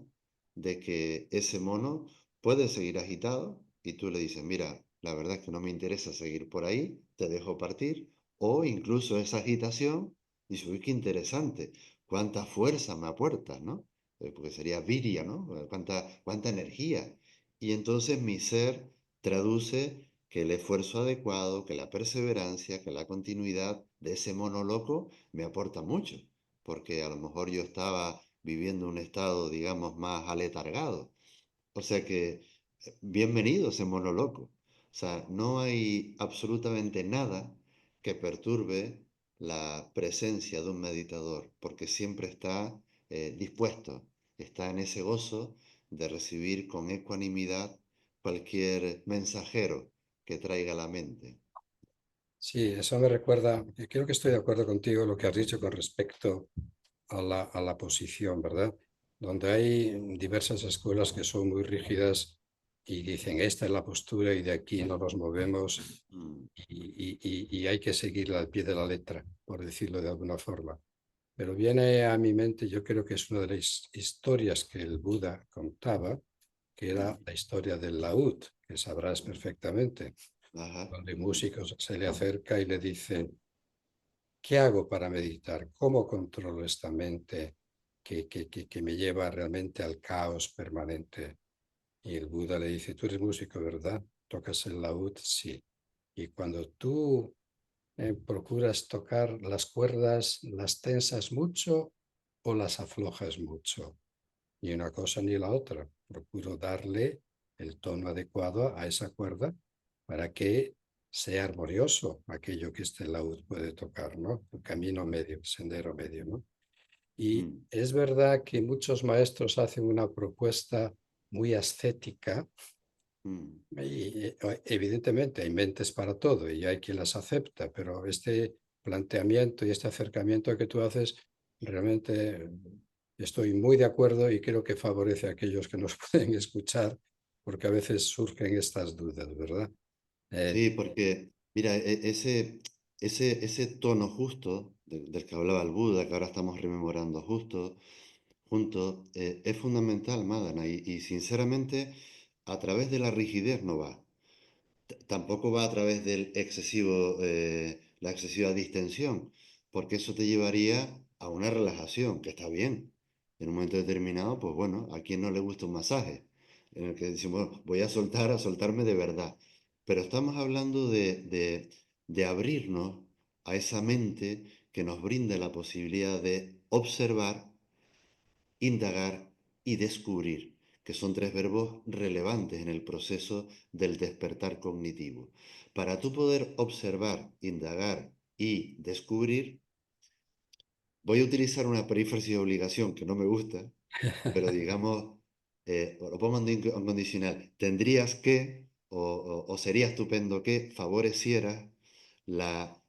de que ese mono puede seguir agitado y tú le dices, mira, la verdad es que no me interesa seguir por ahí, te dejo partir, o incluso esa agitación, dices, uy, qué interesante, cuánta fuerza me aportas, ¿no? Porque sería viria, ¿no? Cuánta energía. Y entonces mi ser traduce que el esfuerzo adecuado, que la perseverancia, que la continuidad de ese mono loco me aporta mucho porque a lo mejor yo estaba viviendo un estado, digamos, más aletargado. O sea que, bienvenido ese mono loco. O sea, no hay absolutamente nada que perturbe la presencia de un meditador, porque siempre está dispuesto, está en ese gozo de recibir con ecuanimidad cualquier mensajero que traiga a la mente. Sí, eso me recuerda, y creo que estoy de acuerdo contigo lo que has dicho con respecto a la posición, ¿verdad? Donde hay diversas escuelas que son muy rígidas y dicen, esta es la postura y de aquí no nos movemos Mm, y hay que seguirla al pie de la letra, por decirlo de alguna forma. Pero viene a mi mente, yo creo que es una de las historias que el Buda contaba, que era mm, la historia del laúd, que sabrás perfectamente, ajá, donde músicos se le acerca y le dicen, ¿qué hago para meditar? ¿Cómo controlo esta mente que me lleva realmente al caos permanente? Y el Buda le dice, tú eres músico, ¿verdad? ¿Tocas el laúd? Sí. Y cuando tú procuras tocar las cuerdas, ¿las tensas mucho o las aflojas mucho? Ni una cosa ni la otra. Procuro darle el tono adecuado a esa cuerda para que sea armonioso aquello que este laúd puede tocar, ¿no? El camino medio, el sendero medio, ¿no? Y mm, es verdad que muchos maestros hacen una propuesta muy ascética mm, y evidentemente hay mentes para todo y hay quien las acepta, pero este planteamiento y este acercamiento que tú haces, realmente estoy muy de acuerdo y creo que favorece a aquellos que nos pueden escuchar, porque a veces surgen estas dudas, ¿verdad? Eh, sí, porque, mira, ese tono justo del que hablaba el Buda, que ahora estamos rememorando juntos, es fundamental, Madana, y sinceramente a través de la rigidez no va. Tampoco va a través la excesiva distensión, porque eso te llevaría a una relajación, que está bien. En un momento determinado, pues bueno, a quien no le gusta un masaje. en el que decimos, bueno, voy a soltar, a soltarme de verdad. Pero estamos hablando de abrirnos a esa mente que nos brinda la posibilidad de observar, indagar y descubrir, que son tres verbos relevantes en el proceso del despertar cognitivo. Para tú poder observar, indagar y descubrir, voy a utilizar una perífrasis de obligación que no me gusta, pero digamos, lo pongo en condicional, tendrías que, o sería estupendo que favorecieras la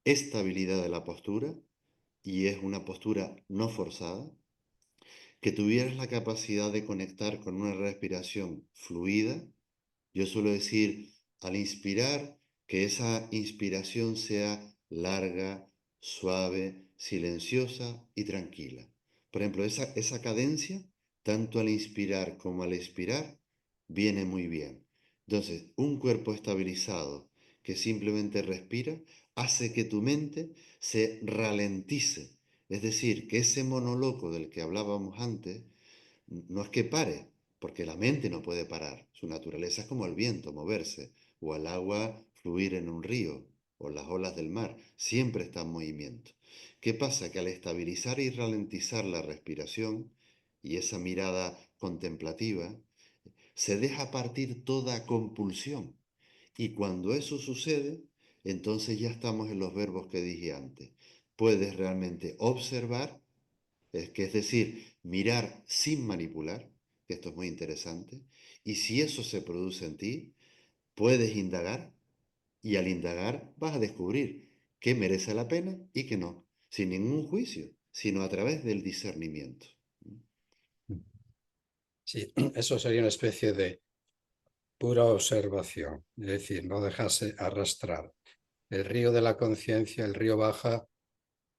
estabilidad de la postura, y es una postura no forzada, que tuvieras la capacidad de conectar con una respiración fluida. Yo suelo decir al inspirar que esa inspiración sea larga, suave, silenciosa y tranquila. Por ejemplo, esa cadencia, tanto al inspirar como al expirar, viene muy bien. Entonces, un cuerpo estabilizado que simplemente respira hace que tu mente se ralentice. Es decir, que ese monoloco del que hablábamos antes no es que pare, porque la mente no puede parar. Su naturaleza es como el viento, moverse, o el agua fluir en un río, o las olas del mar. Siempre está en movimiento. ¿Qué pasa? Que al estabilizar y ralentizar la respiración y esa mirada contemplativa, se deja partir toda compulsión. Y cuando eso sucede, entonces ya estamos en los verbos que dije antes. Puedes realmente observar, es decir, mirar sin manipular, que esto es muy interesante, y si eso se produce en ti, puedes indagar, y al indagar vas a descubrir qué merece la pena y qué no, sin ningún juicio, sino a través del discernimiento. Sí, eso sería una especie de pura observación, es decir, no dejarse arrastrar. El río de la conciencia, el río baja,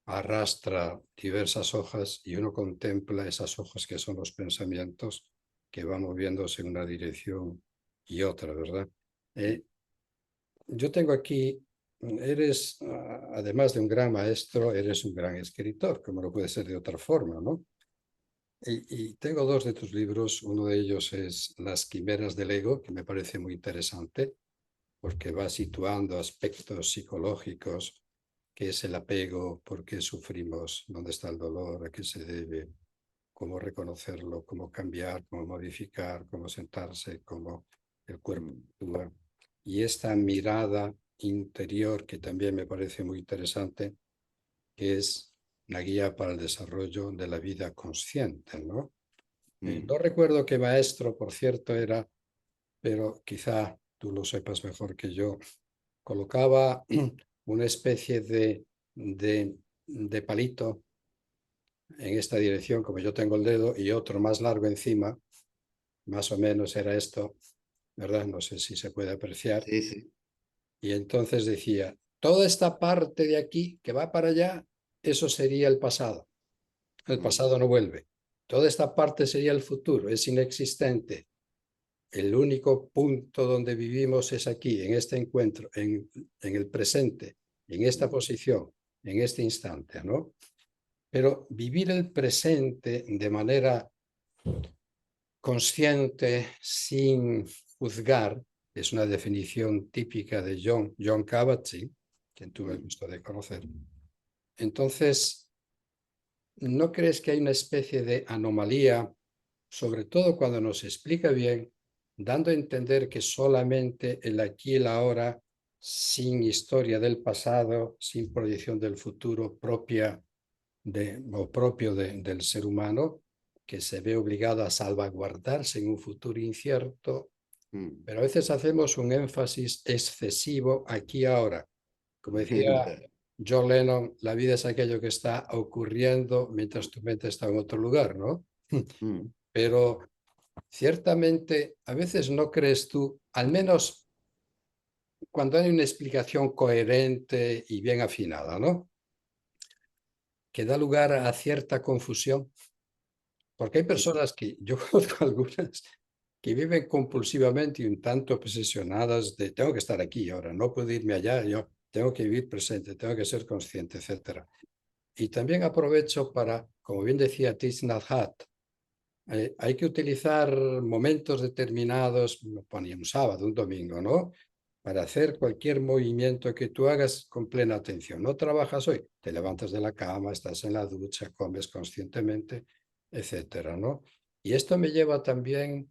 arrastra diversas hojas y uno contempla esas hojas que son los pensamientos que van moviéndose en una dirección y otra, ¿verdad? Eh, yo tengo aquí, eres, además de un gran maestro, eres un gran escritor, como no puede ser de otra forma, ¿no? Y tengo dos de tus libros, uno de ellos es Las quimeras del ego, que me parece muy interesante, porque va situando aspectos psicológicos, qué es el apego, por qué sufrimos, dónde está el dolor, a qué se debe, cómo reconocerlo, cómo cambiar, cómo modificar, cómo sentarse, cómo el cuerpo Mm, actúa. Y esta mirada interior, que también me parece muy interesante, que es la guía para el desarrollo de la vida consciente, ¿no? mm, No recuerdo qué maestro, por cierto, era, pero quizá tú lo sepas mejor que yo. Colocaba una especie de palito en esta dirección, como yo tengo el dedo, y otro más largo encima, más o menos era esto, ¿verdad? No sé si se puede apreciar. sí, sí. Y entonces decía, toda esta parte de aquí que va para allá, eso sería el pasado. El Mm, pasado no vuelve. Toda esta parte sería el futuro, es inexistente. El único punto donde vivimos es aquí, en este encuentro, en el presente, en esta mm, posición, en este instante, ¿no? Pero vivir el presente de manera consciente, sin juzgar, es una definición típica de John Kabat-Zinn, quien tuve el mm, gusto de conocer. Entonces, ¿no crees que hay una especie de anomalía, sobre todo cuando nos explica bien, dando a entender que solamente el aquí y el ahora, sin historia del pasado, sin proyección del futuro propia o propio del ser humano, que se ve obligado a salvaguardarse en un futuro incierto, mm. pero a veces hacemos un énfasis excesivo aquí y ahora? Como decía John Lennon, la vida es aquello que está ocurriendo mientras tu mente está en otro lugar, ¿no? Mm, Pero ciertamente, a veces no crees tú, al menos cuando hay una explicación coherente y bien afinada, ¿no? Que da lugar a cierta confusión. Porque hay sí, personas que, yo conozco algunas, que viven compulsivamente y un tanto obsesionadas de tengo que estar aquí ahora, no puedo irme allá, yo tengo que vivir presente, tengo que ser consciente, etcétera. Y también aprovecho para, como bien decía Thich Nhat Hanh, hay que utilizar momentos determinados, ponía un sábado, un domingo, ¿no? Para hacer cualquier movimiento que tú hagas con plena atención. No trabajas hoy, te levantas de la cama, estás en la ducha, comes conscientemente, etcétera, ¿no? Y esto me lleva también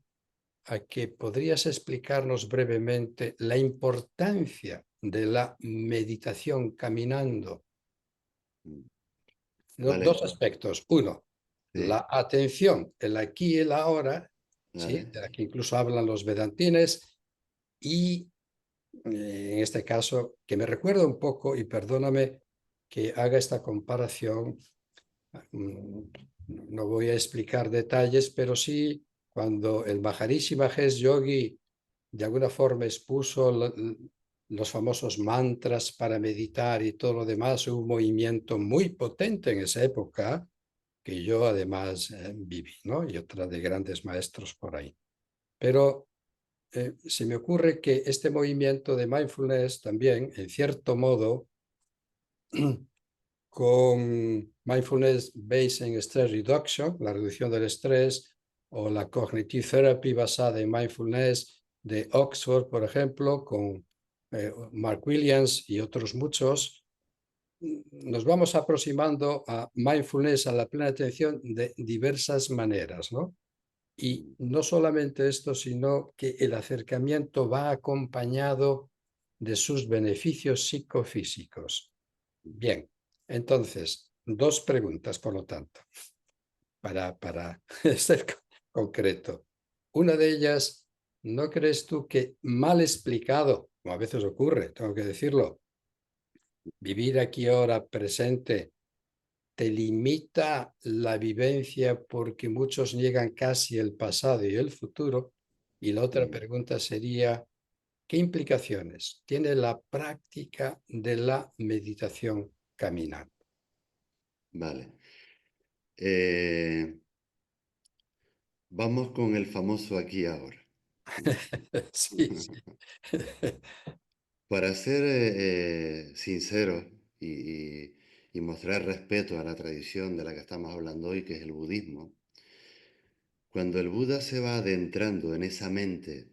a que podrías explicarnos brevemente la importancia de la meditación caminando. Mm. Dos Vale, aspectos. Uno, sí, la atención, el aquí y el ahora, ¿sí? vale, De la que incluso hablan los vedantines, y en este caso, que me recuerda un poco, y perdóname que haga esta comparación, mm, no voy a explicar detalles, pero sí cuando el Maharishi Mahesh Yogi de alguna forma expuso los famosos mantras para meditar y todo lo demás, hubo un movimiento muy potente en esa época que yo además viví, ¿no? Y otra de grandes maestros por ahí. Pero se me ocurre que este movimiento de mindfulness también, en cierto modo, con mindfulness based en stress reduction, la reducción del estrés, o la cognitive therapy basada en mindfulness de Oxford, por ejemplo, con Mark Williams y otros muchos, nos vamos aproximando a mindfulness, a la plena atención, de diversas maneras, ¿no? Y mm, no solamente esto, sino que el acercamiento va acompañado de sus beneficios psicofísicos. Bien, entonces, dos preguntas, por lo tanto, para ser concreto. Una de ellas, ¿no crees tú que mal explicado, como a veces ocurre, tengo que decirlo, vivir aquí ahora presente te limita la vivencia porque muchos niegan casi el pasado y el futuro? Y la otra mm, pregunta sería, ¿qué implicaciones tiene la práctica de la meditación caminando? vale. Eh, Vamos con el famoso aquí y ahora. ¿Mm? Sí, sí. Para ser sincero y mostrar respeto a la tradición de la que estamos hablando hoy, que es el budismo, cuando el Buda se va adentrando en esa mente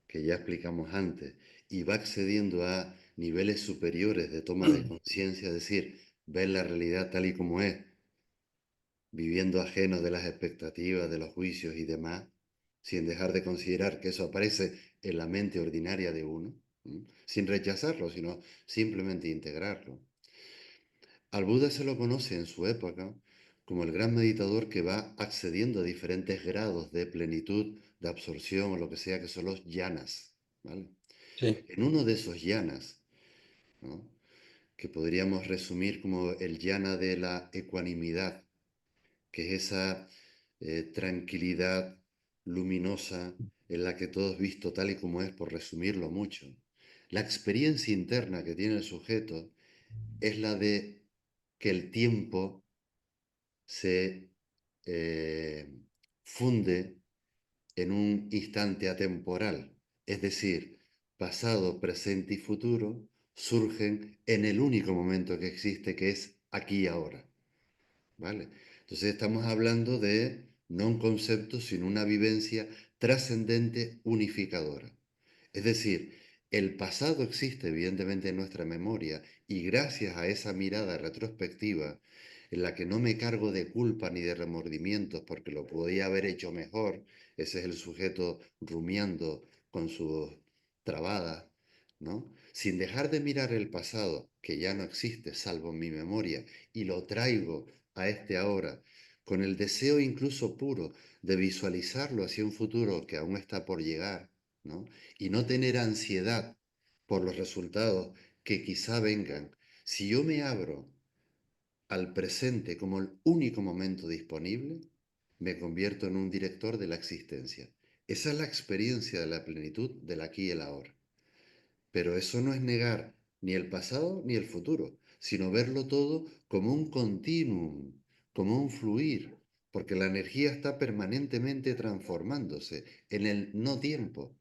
que ya explicamos antes y va accediendo a niveles superiores de toma de conciencia, es decir, ver la realidad tal y como es, viviendo ajeno de las expectativas, de los juicios y demás, sin dejar de considerar que eso aparece en la mente ordinaria de uno, ¿m? Sin rechazarlo, sino simplemente integrarlo. Al Buda se lo conoce en su época como el gran meditador que va accediendo a diferentes grados de plenitud, de absorción o lo que sea, que son los yanas, ¿vale? Sí, En uno de esos yanas, ¿no?, que podríamos resumir como el yana de la ecuanimidad, que es esa tranquilidad luminosa en la que todo es visto tal y como es, por resumirlo mucho. La experiencia interna que tiene el sujeto es la de que el tiempo se funde en un instante atemporal, es decir, pasado, presente y futuro surgen en el único momento que existe, que es aquí y ahora. ¿Vale? Entonces estamos hablando de no un concepto, sino una vivencia trascendente unificadora. Es decir, el pasado existe evidentemente en nuestra memoria y gracias a esa mirada retrospectiva en la que no me cargo de culpa ni de remordimientos porque lo podía haber hecho mejor, ese es el sujeto rumiando con sus trabadas, ¿no? Sin dejar de mirar el pasado, que ya no existe salvo en mi memoria, y lo traigo a este ahora, con el deseo incluso puro de visualizarlo hacia un futuro que aún está por llegar, ¿no? Y no tener ansiedad por los resultados que quizá vengan. Si yo me abro al presente como el único momento disponible, me convierto en un director de la existencia. Esa es la experiencia de la plenitud del aquí y el ahora. Pero eso no es negar ni el pasado ni el futuro, sino verlo todo como un continuum, como un fluir, porque la energía está permanentemente transformándose en el no tiempo.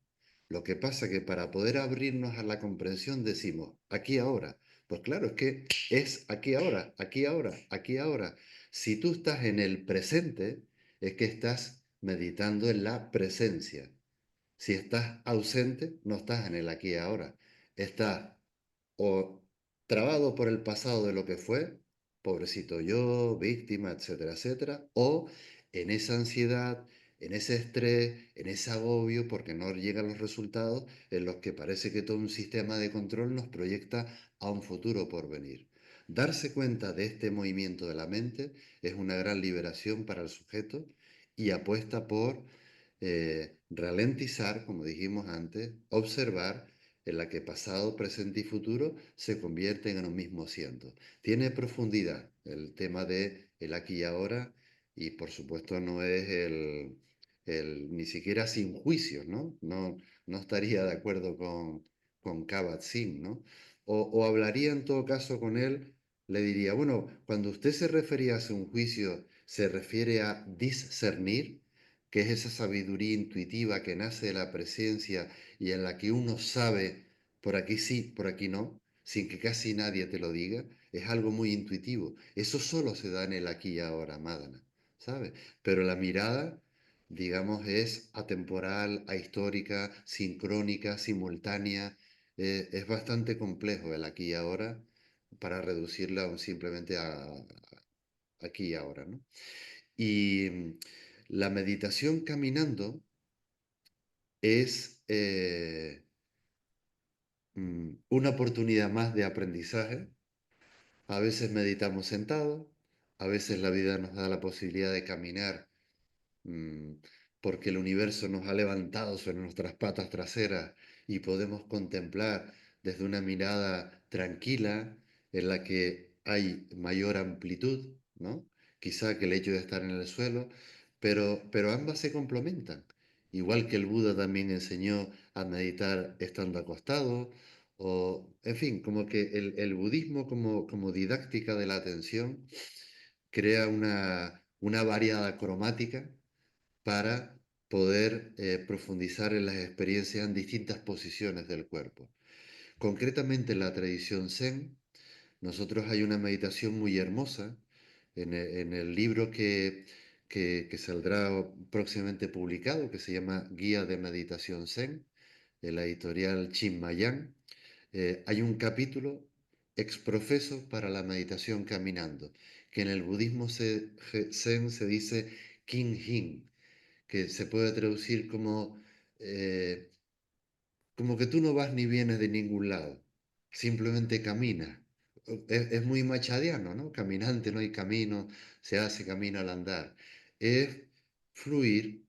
Lo que pasa que para poder abrirnos a la comprensión decimos, aquí ahora. Pues claro, es que es aquí ahora, aquí ahora, aquí ahora. Si tú estás en el presente, es que estás meditando en la presencia. Si estás ausente, no estás en el aquí y ahora. Estás o trabado por el pasado de lo que fue, pobrecito yo, víctima, etcétera, etcétera, o en esa ansiedad, en ese estrés, en ese agobio porque no llegan los resultados en los que parece que todo un sistema de control nos proyecta a un futuro por venir. Darse cuenta de este movimiento de la mente es una gran liberación para el sujeto y apuesta por ralentizar, como dijimos antes, observar en la que pasado, presente y futuro se convierten en un mismo asiento. Tiene profundidad el tema de el aquí y ahora y por supuesto no es ni siquiera sin juicios, ¿no? No estaría de acuerdo con Kabat-Zinn, ¿no? O hablaría en todo caso con él, le diría, bueno, cuando usted se refería a un juicio, ¿se refiere a discernir? Que es esa sabiduría intuitiva que nace de la presencia y en la que uno sabe por aquí sí, por aquí no, sin que casi nadie te lo diga, es algo muy intuitivo. Eso solo se da en el aquí y ahora, Madana, ¿sabes? Pero la mirada, digamos, es atemporal, ahistórica, sincrónica, simultánea. Es bastante complejo el aquí y ahora para reducirla simplemente a aquí y ahora, ¿no? Y la meditación caminando es una oportunidad más de aprendizaje. A veces meditamos sentados, a veces la vida nos da la posibilidad de caminar mm, porque el universo nos ha levantado sobre nuestras patas traseras y podemos contemplar desde una mirada tranquila en la que hay mayor amplitud, ¿no? Quizá que el hecho de estar en el suelo, pero ambas se complementan. Igual que el Buda también enseñó a meditar estando acostado, o, en fin, como que el budismo como didáctica de la atención crea una variada cromática para poder profundizar en las experiencias en distintas posiciones del cuerpo. Concretamente en la tradición Zen, nosotros hay una meditación muy hermosa en el libro que saldrá próximamente publicado, que se llama Guía de Meditación Zen, de la editorial Chinmayán. Hay un capítulo exprofeso para la meditación caminando, que en el budismo zen se dice Kin-hin, que se puede traducir eh, como que tú no vas ni vienes de ningún lado, simplemente caminas. Es muy machadiano, ¿no? Caminante no hay camino, se hace camino al andar. Es fluir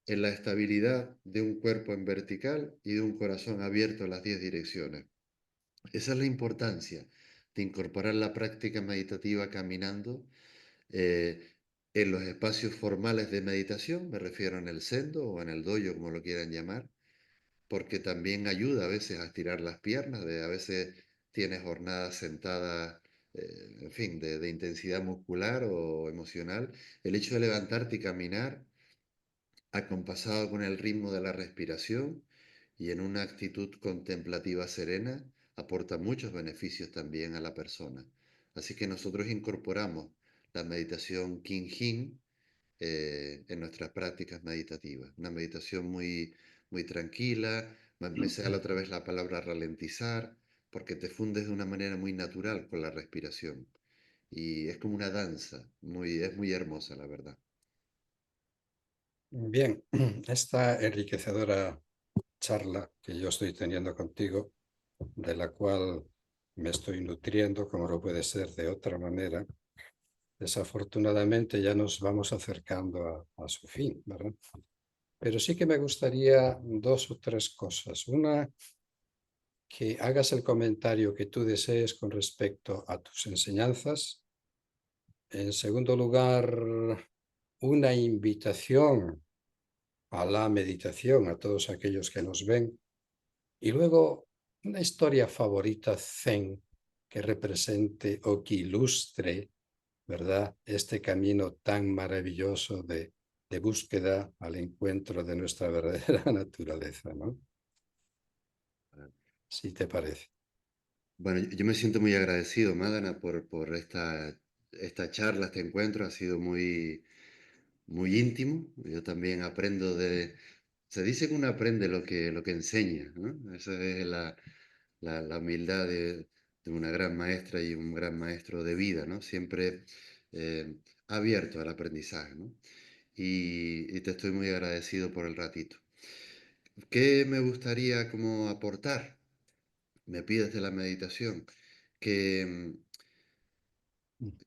en la estabilidad de un cuerpo en vertical y de un corazón abierto a las 10 direcciones. Esa es la importancia de incorporar la práctica meditativa caminando eh, en los espacios formales de meditación, me refiero en el sendo o en el dojo, como lo quieran llamar, porque también ayuda a veces a estirar las piernas, a veces tienes jornadas sentadas, en fin, de intensidad muscular o emocional. El hecho de levantarte y caminar acompasado con el ritmo de la respiración y en una actitud contemplativa serena, aporta muchos beneficios también a la persona. Así que nosotros incorporamos la meditación King en nuestras prácticas meditativas. Una meditación muy tranquila, me sale otra vez la palabra ralentizar, porque te fundes de una manera muy natural con la respiración. Y es como una danza, es muy hermosa, la verdad. Bien, esta enriquecedora charla que yo estoy teniendo contigo, de la cual me estoy nutriendo, como no puede ser de otra manera, desafortunadamente ya nos vamos acercando a su fin, ¿verdad? Pero sí que me gustaría dos o tres cosas. Una, que hagas el comentario que tú desees con respecto a tus enseñanzas. En segundo lugar, una invitación a la meditación a todos aquellos que nos ven. Y luego, una historia favorita zen que represente o que ilustre, ¿verdad?, este camino tan maravilloso de búsqueda al encuentro de nuestra verdadera naturaleza, ¿no? Si te parece. Bueno, yo me siento muy agradecido, Madana, por esta charla, este encuentro. Ha sido muy íntimo. Yo también aprendo de... Se dice que uno aprende lo que enseña, ¿no? Esa es la humildad de una gran maestra y un gran maestro de vida, ¿no? Siempre abierto al aprendizaje, ¿no? Y te estoy muy agradecido por el ratito. ¿Qué me gustaría como aportar? Me pides de la meditación, que,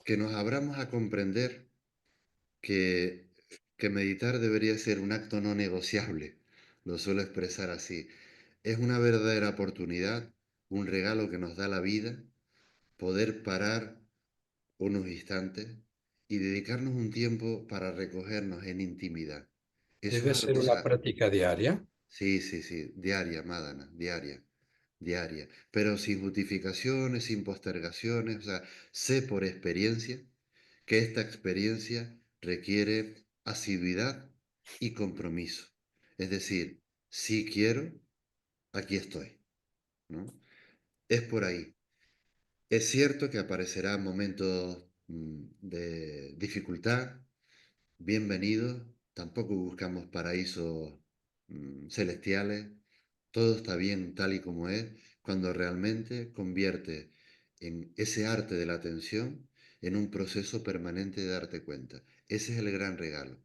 que nos abramos a comprender que, que meditar debería ser un acto no negociable. Lo suelo expresar así. Es una verdadera oportunidad, un regalo que nos da la vida, poder parar unos instantes y dedicarnos un tiempo para recogernos en intimidad. Eso es Debe algo, ser o una sea, práctica diaria. sí, sí, sí, diaria, Madana, diaria, diaria, pero sin justificaciones, sin postergaciones, o sea, sé por experiencia que esta experiencia requiere asiduidad y compromiso. Es decir, si quiero, aquí estoy, ¿no? Es por ahí. Es cierto que aparecerán momentos de dificultad, bienvenidos, tampoco buscamos paraísos celestiales, todo está bien tal y como es, cuando realmente convierte en ese arte de la atención en un proceso permanente de darte cuenta. Ese es el gran regalo.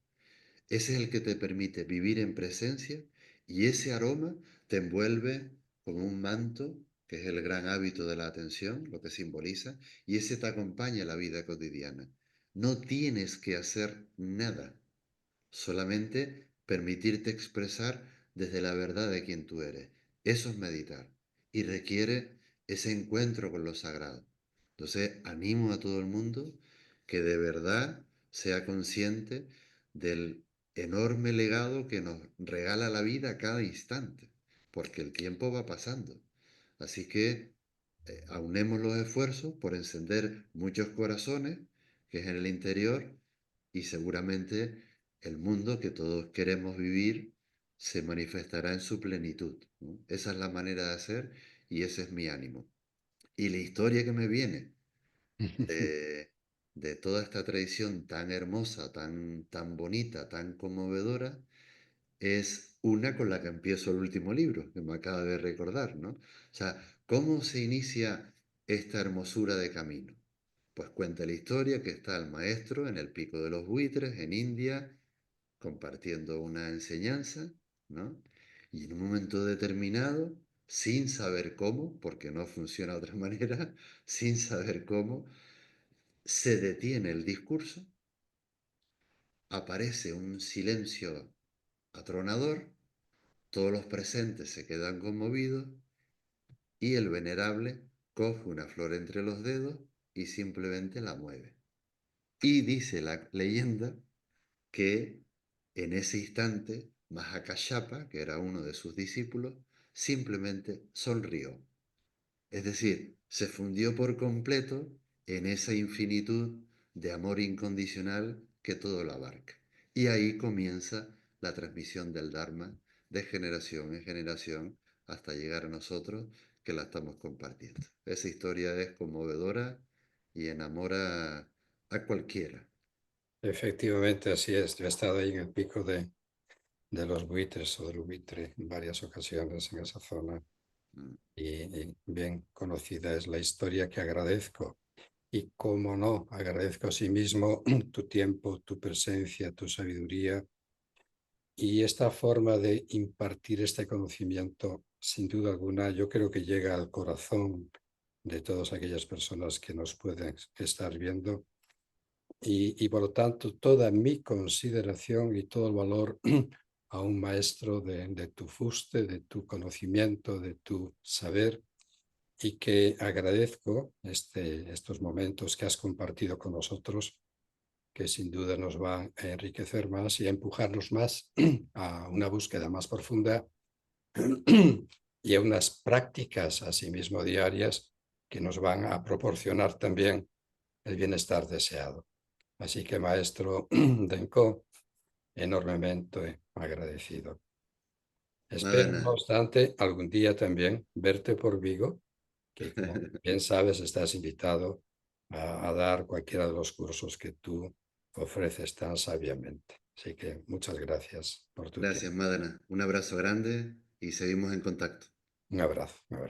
Ese es el que te permite vivir en presencia y ese aroma te envuelve como un manto, que es el gran hábito de la atención, lo que simboliza, y ese te acompaña en la vida cotidiana. No tienes que hacer nada, solamente permitirte expresar desde la verdad de quien tú eres. Eso es meditar y requiere ese encuentro con lo sagrado. Entonces, animo a todo el mundo que de verdad sea consciente del enorme legado que nos regala la vida a cada instante, porque el tiempo va pasando. Así que aunemos los esfuerzos por encender muchos corazones, que es en el interior, y seguramente el mundo que todos queremos vivir se manifestará en su plenitud, ¿no? Esa es la manera de hacer y ese es mi ánimo. Y la historia que me viene de toda esta tradición tan hermosa, tan bonita, tan conmovedora, es una con la que empiezo el último libro, que me acaba de recordar, ¿no? O sea, ¿cómo se inicia esta hermosura de camino? Pues cuenta la historia que está el maestro en el Pico de los Buitres, en India, compartiendo una enseñanza, ¿no? Y en un momento determinado, sin saber cómo, porque no funciona de otra manera, sin saber cómo, se detiene el discurso, aparece un silencio atronador, todos los presentes se quedan conmovidos y el venerable coge una flor entre los dedos y simplemente la mueve. Y dice la leyenda que en ese instante Mahakashapa, que era uno de sus discípulos, simplemente sonrió. Es decir, se fundió por completo en esa infinitud de amor incondicional que todo lo abarca. Y ahí comienza la transmisión del Dharma de generación en generación hasta llegar a nosotros que la estamos compartiendo. Esa historia es conmovedora y enamora a cualquiera. Efectivamente, así es. Yo he estado ahí en el pico de los buitres o del buitre en varias ocasiones en esa zona Mm. y bien conocida es la historia que agradezco. Y cómo no, agradezco a sí mismo tu tiempo, tu presencia, tu sabiduría y esta forma de impartir este conocimiento, sin duda alguna, yo creo que llega al corazón de todas aquellas personas que nos pueden estar viendo y por lo tanto toda mi consideración y todo el valor a un maestro de tu fuste, de tu conocimiento, de tu saber y que agradezco estos momentos que has compartido con nosotros que sin duda nos van a enriquecer más y a empujarnos más a una búsqueda más profunda y a unas prácticas asimismo diarias que nos van a proporcionar también el bienestar deseado. Así que, maestro Denko, enormemente agradecido. Espero, no Madana, obstante, algún día también verte por Vigo, que como bien sabes, estás invitado a dar cualquiera de los cursos que tú ofreces tan sabiamente. Así que muchas gracias por tu tiempo. Gracias, Madana. Un abrazo grande y seguimos en contacto. Un abrazo. Un abrazo.